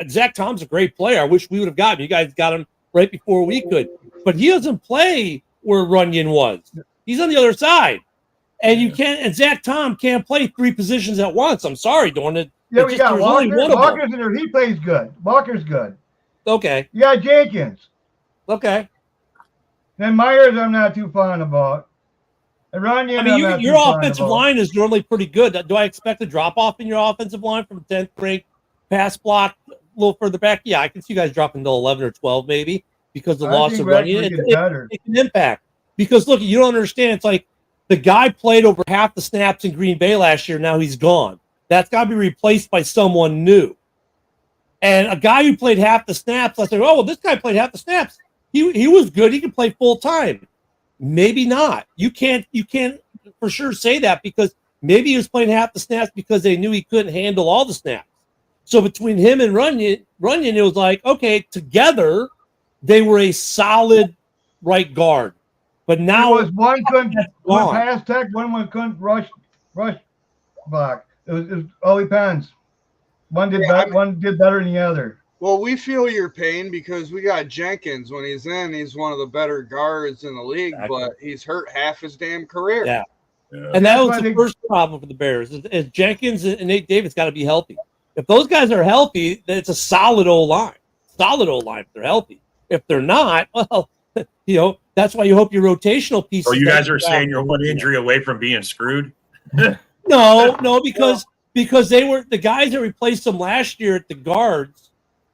Zach Tom's a great player. I wish we would have gotten him. You guys got him right before we could, but he doesn't play where Runyon was. He's on the other side. And you can't, and Zach Tom can't play 3 positions at once. I'm sorry, Dorn. Yeah, we got Walker. Walker's in there. He plays good. Walker's good. Okay. You got Jenkins. Okay. Then Myers, I'm not too fond about. And Runyon, I mean, your offensive line is normally pretty good. Do I expect a drop off in your offensive line from 10th ranked pass block a little further back? Yeah, I can see you guys dropping to 11 or 12 maybe because the loss of Runyon. It can impact. Because look, you don't understand. It's like, the guy played over half the snaps in Green Bay last year. Now he's gone. That's got to be replaced by someone new. And a guy who played half the snaps, I said, oh, well, this guy played half the snaps. He was good. He can play full time. Maybe not. You can't for sure say that because maybe he was playing half the snaps because they knew he couldn't handle all the snaps. So between him and Runyon, it was like, okay, together they were a solid right guard. But now one couldn't pass tech, one couldn't rush block. It was all depends. One did better than the other. Well, we feel your pain because we got Jenkins. When he's in, he's one of the better guards in the league, but he's hurt half his damn career. Yeah. And that was the first problem for the Bears is Jenkins and Nate Davis got to be healthy. If those guys are healthy, then it's a solid O-line. Solid O-line if they're healthy. If they're not, well, that's why you hope your rotational piece. So you guys are saying you're 1 injury away from being screwed? No, because they were the guys that replaced them last year at the guards,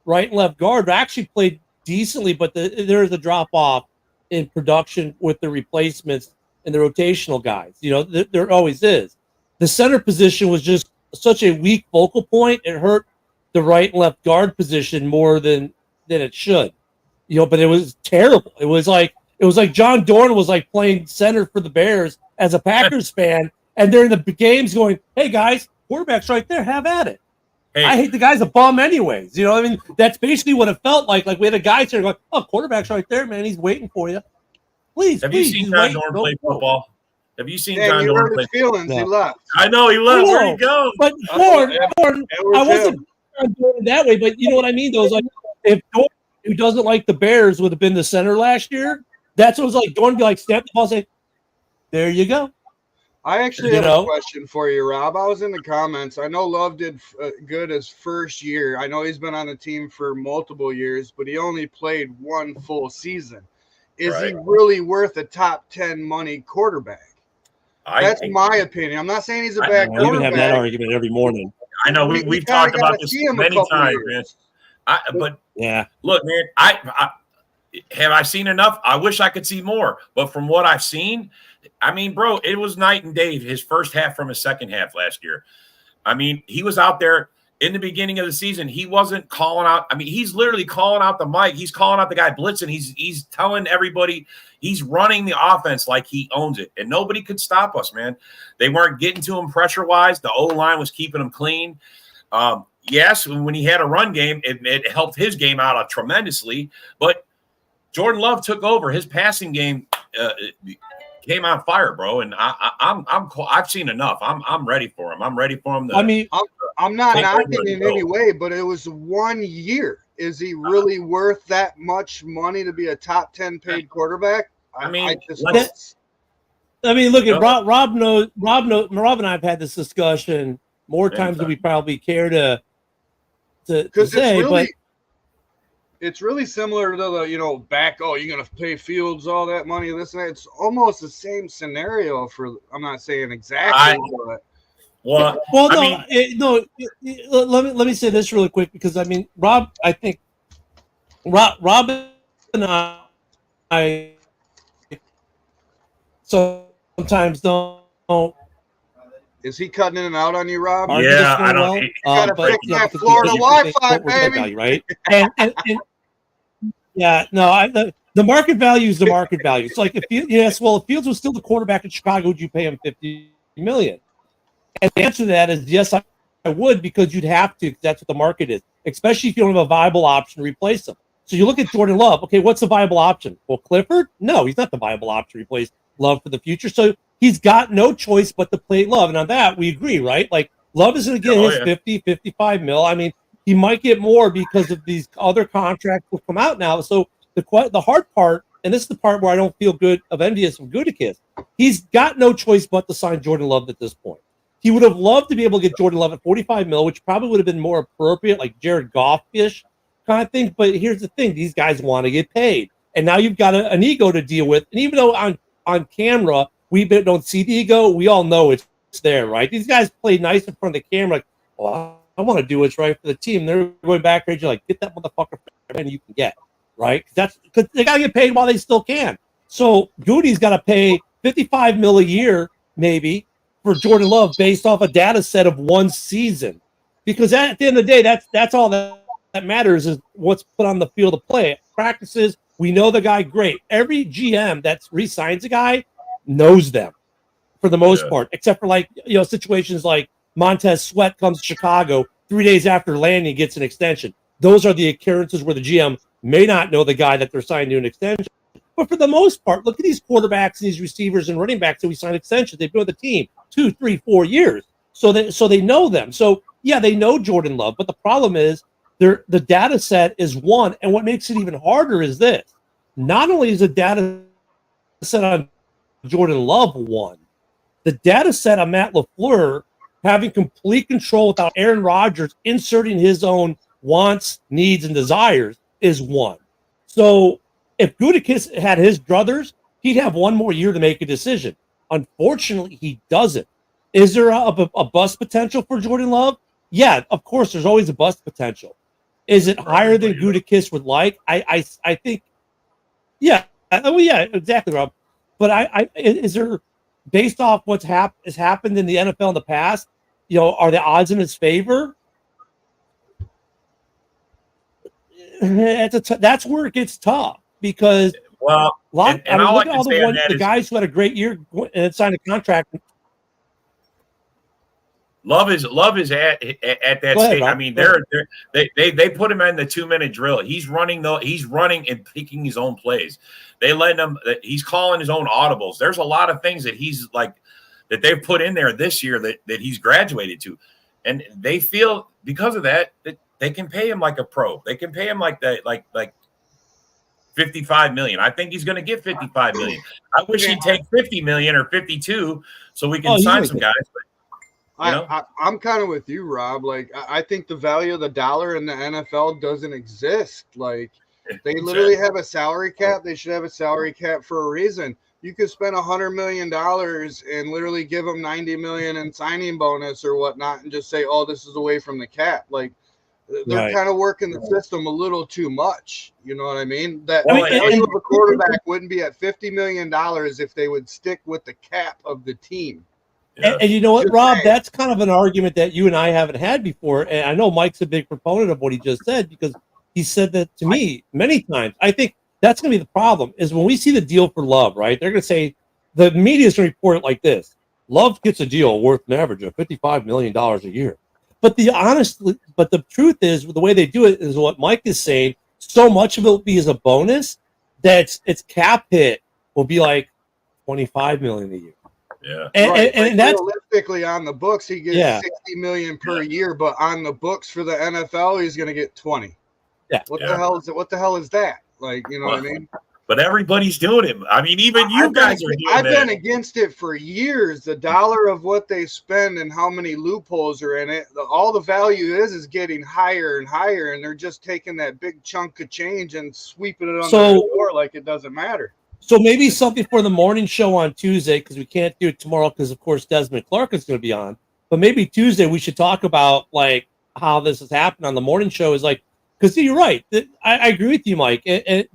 right and left guard, actually played decently, but there is a drop off in production with the replacements and the rotational guys. There always is. The center position was just such a weak focal point. It hurt the right and left guard position more than it should. But it was terrible. It was like John Dorn was like playing center for the Bears as a Packers fan, and they're in the games going, "Hey guys, quarterback's right there, have at it." Hey. I hate the guy's a bum anyways. You know what I mean? That's basically what it felt like. Like we had a guy here going, "Oh, quarterback's right there, man. He's waiting for you." Please, have you seen John Dorn play football? Have you seen John Dorn play feelings? No. He left. I know he left. Where'd he go? But Dorn, I wasn't doing that way. But you know what I mean? Though, like if Dorn, who doesn't like the Bears, would have been the center last year, that's what it was like. Dorn would be like, snap the ball, say, "There you go." I actually have a question for you, Rob. I was in the comments. I know Love did good his first year. I know he's been on the team for multiple years, but he only played one full season. Is he really worth a top 10 money quarterback? That's my opinion. I'm not saying he's a bad quarterback. We have that argument every morning. I know we've talked about this many times, man. But look, man, I have I seen enough? I wish I could see more. But from what I've seen, I mean, bro, it was night and day his first half from his second half last year. I mean, he was out there in the beginning of the season. He wasn't calling out. I mean, he's literally calling out the mic. He's calling out the guy blitzing. He's telling everybody he's running the offense like he owns it. And nobody could stop us, man. They weren't getting to him pressure-wise. The O-line was keeping him clean. Yes, when he had a run game, it helped his game out tremendously. But Jordan Love took over. His passing game came on fire, bro. And I've seen enough. I'm ready for him. I'm ready for him. I'm not knocking in any way, but it was 1 year. Is he really worth that much money to be a top 10 paid quarterback? Look at Rob and I have had this discussion more times than we probably care to say, but it's really similar to the, you're going to pay Fields all that money, this and that. It's almost the same scenario I'm not saying exactly, but. Let me say this really quick because I mean, Rob and I sometimes don't. Is he cutting in and out on you, Rob? Yeah, I don't. You gotta fix that Florida Wi-Fi, baby. Right? and yeah, no, the market value is the market value. It's like if Fields was still the quarterback in Chicago, would you pay him $50 million? And the answer to that is yes, I would, because you'd have to. That's what the market is, especially if you don't have a viable option to replace him. So you look at Jordan Love. Okay, what's the viable option? Well, Clifford? No, he's not the viable option to replace Love for the future. So he's got no choice but to play Love. And on that, we agree, right? Like, Love is going to get his 50, 55 mil. I mean, he might get more because of these other contracts will come out now. So the hard part, and this is the part where I don't feel envious of Gutekunst, he's got no choice but to sign Jordan Love at this point. He would have loved to be able to get Jordan Love at 45 mil, which probably would have been more appropriate, like Jared Goff-ish kind of thing. But here's the thing. These guys want to get paid. And now you've got an ego to deal with. And even though on camera, we don't see the ego, we all know it's there, right? These guys play nice in front of the camera. Like, oh, I want to do what's right for the team. They're going back there, like, get that motherfucker and you can get, right? That's because they got to get paid while they still can. So Goody's got to pay 55 mil a year, maybe, for Jordan Love based off a data set of one season. Because at the end of the day, that's all that matters is what's put on the field of play. Practices, we know the guy great. Every GM that re-signs a guy knows them for the most part, except for situations like Montez Sweat comes to Chicago 3 days after landing, gets an extension. Those are the occurrences where the GM may not know the guy that they're signing to an extension. But for the most part, look at these quarterbacks and these receivers and running backs that we signed extensions. They've been with the team 2, 3, 4 years. So they know them. So, yeah, they know Jordan Love. But the problem is the data set is one. And what makes it even harder is this. Not only is the data set on Jordan Love one, the data set on Matt LaFleur having complete control without Aaron Rodgers inserting his own wants, needs, and desires is one. So if Gutekunst had his druthers, he'd have one more year to make a decision. Unfortunately, he doesn't. Is there a bust potential for Jordan Love? Yeah, of course, there's always a bust potential. Is it higher than Gutekunst would like? I think, yeah. Oh, yeah, exactly, Rob. But is there, based off what's has happened in the NFL in the past, are the odds in his favor? that's where it gets tough because Well, look at all the is guys who had a great year and signed a contract. Love is at that Go ahead, stage. I Rob. mean, Go they put him in the 2-minute drill. He's running and picking his own plays. They let him. He's calling his own audibles. There's a lot of things that he's like that they've put in there this year that he's graduated to, and they feel because of that they can pay him like a pro. They can pay him like that, like 55 million. I think he's going to get 55 million. I wish he'd take 50 million or 52 so we can sign some guys. But, I'm kind of with you, Rob. Like, I think the value of the dollar in the NFL doesn't exist. Like, they literally have a salary cap. They should have a salary cap for a reason. You could spend $100 million and literally give them 90 million in signing bonus or whatnot and just say, oh, this is away from the cap. Like, they're kind of working the system a little too much. You know what I mean? That value of a quarterback wouldn't be at $50 million if they would stick with the cap of the team. Yeah. And you know what, Rob? That's kind of an argument that you and I haven't had before. And I know Mike's a big proponent of what he just said because he said that to me many times. I think that's going to be the problem is when we see the deal for Love, right? They're going to say the media is going to report it like this. Love gets a deal worth an average of $55 million a year. But the truth is the way they do it is what Mike is saying. So much of it will be as a bonus that its cap hit will be like $25 million a year. Yeah, and that's realistically on the books. He gets 60 million per year, but on the books for the NFL, he's going to get 20. Yeah, what the hell is it? What the hell is that? Like, you know what I mean? But everybody's doing it. I mean, even you guys are doing it. I've been against it for years. The dollar of what they spend and how many loopholes are in it. All the value is getting higher and higher, and they're just taking that big chunk of change and sweeping it on the floor like it doesn't matter. So maybe something for the morning show on Tuesday because we can't do it tomorrow because, of course, Desmond Clark is going to be on. But maybe Tuesday we should talk about like how this has happened on the morning show. Is like because you're right. I agree with you, Mike.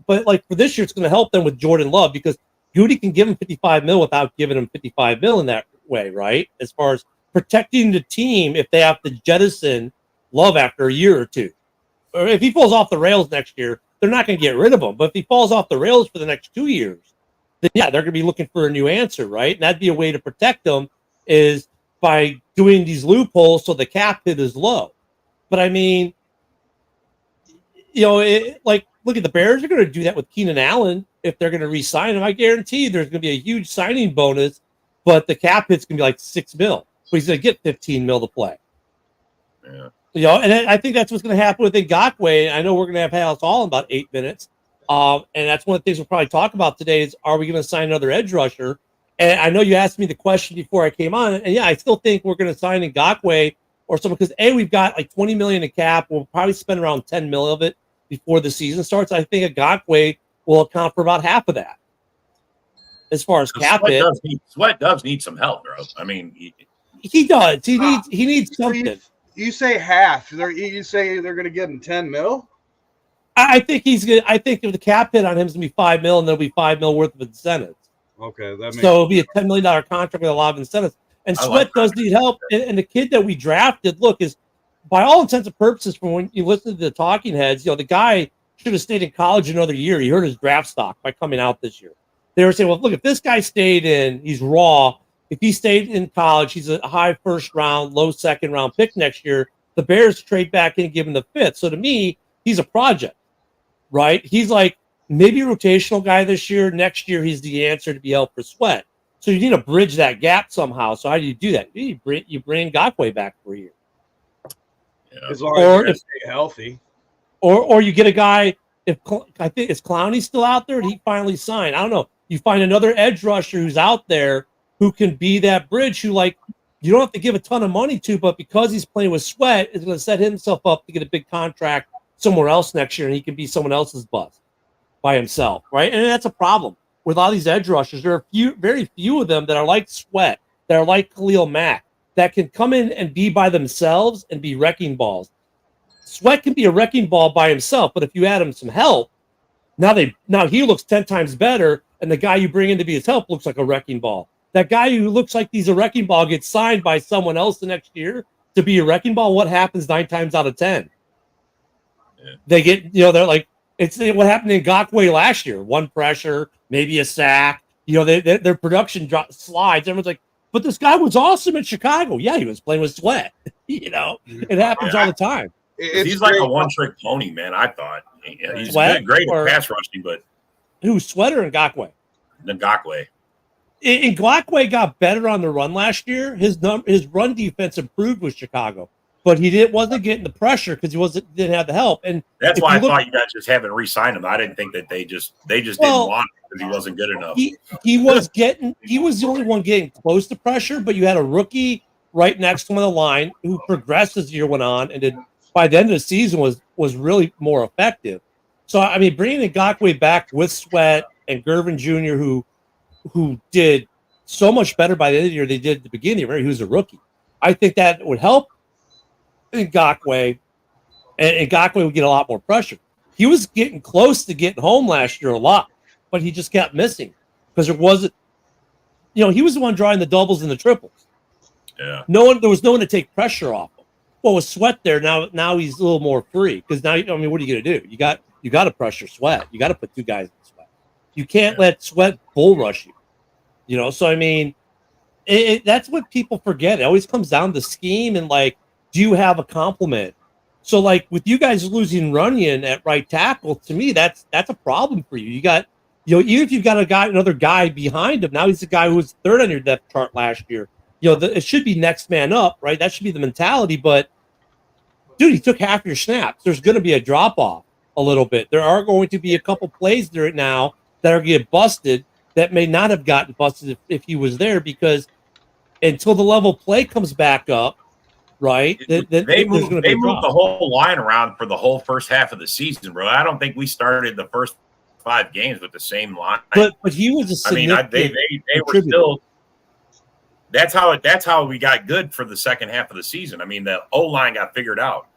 But like for this year, it's going to help them with Jordan Love because Goody can give him 55 mil without giving him 55 mil in that way, right? As far as protecting the team if they have to jettison Love after a year or two, or if he falls off the rails next year. They're not going to get rid of him. But if he falls off the rails for the next 2 years, then they're going to be looking for a new answer, right? And that'd be a way to protect them is by doing these loopholes so the cap hit is low. But I mean, like look at the Bears. They're going to do that with Keenan Allen if they're going to re-sign him. I guarantee there's going to be a huge signing bonus, but the cap hit's going to be like $6 million. So he's going to get $15 million to play. Yeah. And I think that's what's going to happen with Ngakoue. I know we're going to have House all in about 8 minutes. And that's one of the things we'll probably talk about today is, are we going to sign another edge rusher? And I know you asked me the question before I came on. And, I still think we're going to sign Ngakoue or someone because, we've got like $20 million in cap. We'll probably spend around $10 million of it before the season starts. I think Ngakoue will account for about half of that as far as cap hit. Sweat does need some help, bro. I mean, he does. He needs something. You say half. You say they're going to give him 10 mil? I think he's good. I think if the cap hit on him is going to be $5 million, there'll be $5 million worth of incentives. Okay, that makes it'll be a $10 million contract with a lot of incentives. And Sweat does need help. And the kid that we drafted, look, is by all intents and purposes, from when you listen to the talking heads, the guy should have stayed in college another year. He hurt his draft stock by coming out this year. They were saying, well, look, if this guy stayed in, he's raw. If he stayed in college, he's a high first round, low second round pick next year. The Bears trade back in and give him the fifth. So to me, he's a project, right? He's like maybe a rotational guy this year. Next year, he's the answer to be helped for Sweat. So you need to bridge that gap somehow. So how do you do that? You bring Ngakoue back for a year. Yeah. As long as they stay healthy. Or you get a guy, I think is Clowney still out there? Did he finally sign? I don't know. You find another edge rusher who's out there who can be that bridge who, like, you don't have to give a ton of money to, but because he's playing with Sweat, is going to set himself up to get a big contract somewhere else next year, and he can be someone else's bust by himself, right? And that's a problem with all these edge rushers. There are very few of them that are like Sweat, that are like Khalil Mack, that can come in and be by themselves and be wrecking balls. Sweat can be a wrecking ball by himself, but if you add him some help, now he looks 10 times better, and the guy you bring in to be his help looks like a wrecking ball. That guy who looks like he's a wrecking ball gets signed by someone else the next year to be a wrecking ball. What happens 9 times out of 10? They get, they're like, it's what happened in Ngakoue last year. One pressure, maybe a sack. Their production slides. Everyone's like, but this guy was awesome in Chicago. Yeah, he was playing with Sweat. It happens all the time. He's like a one-trick pony, man. I thought he's Sweat great at pass rushing, but who, Sweat or Ngakoue? Ngakoue. Ngakoue got better on the run last year. His run defense improved with Chicago, but he wasn't getting the pressure because he didn't have the help. And that's why I thought you guys just haven't re-signed him. I didn't think that they just didn't want him because he wasn't good enough. He was the only one getting close to pressure, but you had a rookie right next to him on the line who progressed as the year went on, and by the end of the season was really more effective. So I mean, bringing Ngakoue back with Sweat and Gervin Jr., who did so much better by the end of the year they did at the beginning of the year. He was a rookie. I think that would help Ngakoue, and Ngakoue would get a lot more pressure. He was getting close to getting home last year a lot, but he just kept missing because there wasn't, he was the one drawing the doubles and the triples. Yeah. There was no one to take pressure off him. Well, with Sweat there, now he's a little more free because now, what are you going to do? You got to pressure Sweat. You got to put two guys in Sweat. You can't let Sweat bull rush you. So I mean, that's what people forget. It always comes down to scheme and do you have a complement? So with you guys losing Runyon at right tackle, to me that's a problem for you. You got, even if you've got another guy behind him, now he's the guy who was third on your depth chart last year. It should be next man up, right? That should be the mentality. But dude, he took half your snaps. There's going to be a drop off a little bit. There are going to be a couple plays there now that are going to get busted that may not have gotten busted if he was there, because until the level play comes back up, right? They moved the whole line around for the whole first half of the season, bro. I don't think we started the first 5 games with the same line. But he was a significant they were still. That's how we got good for the second half of the season. I mean, the O line got figured out.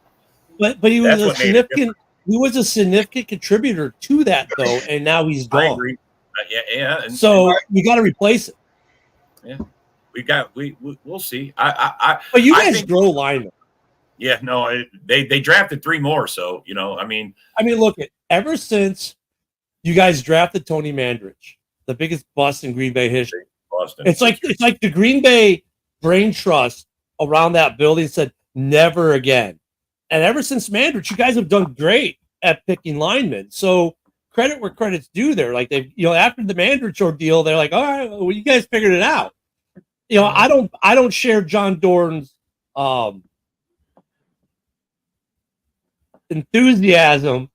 But he was a significant. He was a significant contributor to that, though, and now he's gone. I agree. Yeah. So you got to replace it. Yeah, we'll see. But you guys grow linemen. Yeah, no, they drafted 3 more. So I mean, look, ever since you guys drafted Tony Mandrich, the biggest bust in Green Bay history. Boston. It's like the Green Bay brain trust around that building said never again. And ever since Mandrich, you guys have done great at picking linemen. So credit where credit's due there. They after the Mandrich ordeal, they're like, all right, well, you guys figured it out. I don't share John Dorn's enthusiasm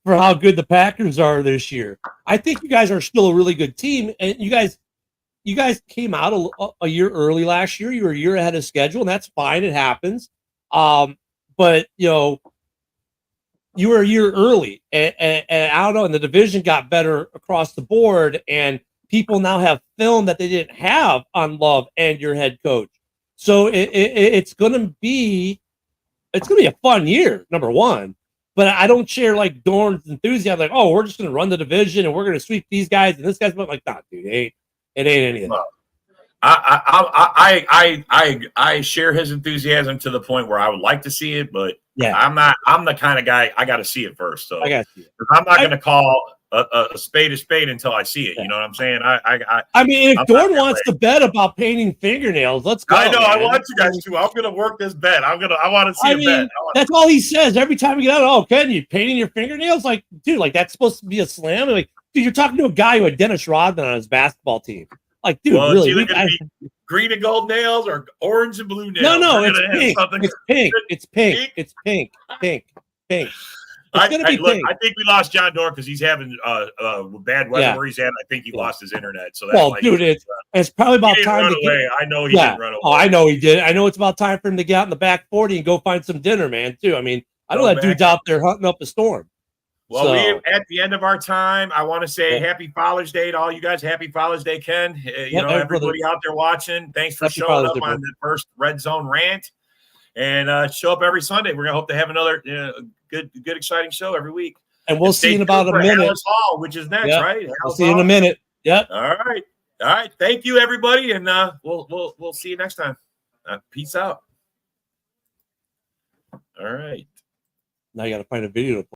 for how good the Packers are this year. I think you guys are still a really good team, and you guys came out a year early last year. You were a year ahead of schedule, and that's fine. It happens. But you were a year early, and I don't know. And the division got better across the board, and people now have film that they didn't have on Love and your head coach. So it's gonna be a fun year, number one. But I don't share Dorn's enthusiasm. Oh, we're just gonna run the division and we're gonna sweep these guys and this guy's not dude, it ain't any of that. I share his enthusiasm to the point where I would like to see it, but yeah, I'm the kind of guy I got to see it first. So I got to see it. I'm not going to call a spade until I see it. You know what I'm saying? I mean, if Dorn wants to bet about painting fingernails, let's go. I know. Man. I want you guys to. I'm going to work this bet. I want to see a bet. That's all he says every time we get out. Oh, Ken, you painting your fingernails? Dude, that's supposed to be a slam. Dude, you're talking to a guy who had Dennis Rodman on his basketball team. Dude, well, really? It's either going to be green and gold nails or orange and blue nails. No, it's pink. It's pink. It's pink. It's pink. Pink. Pink. It's going to be pink. I think we lost John Dorn because he's having bad weather where he's at. I think he lost his internet. So that's dude, it's probably about time to get. I know he didn't run away. Oh, I know he did. I know it's about time for him to get out in the back 40 and go find some dinner, man. Too. I mean, I know that dude's out there hunting up a storm. Well, we're at the end of our time. I want to say Happy Father's Day to all you guys. Happy Father's Day, Ken. Everybody out there watching, thanks for showing up on the first Red Zone Rant. And show up every Sunday. We're going to hope to have another good, exciting show every week. And we'll see in about a minute. Harris Hall, which is next, right? We'll see you in a minute. Yep. All right. Thank you, everybody. And we'll see you next time. Peace out. All right. Now I got to find a video to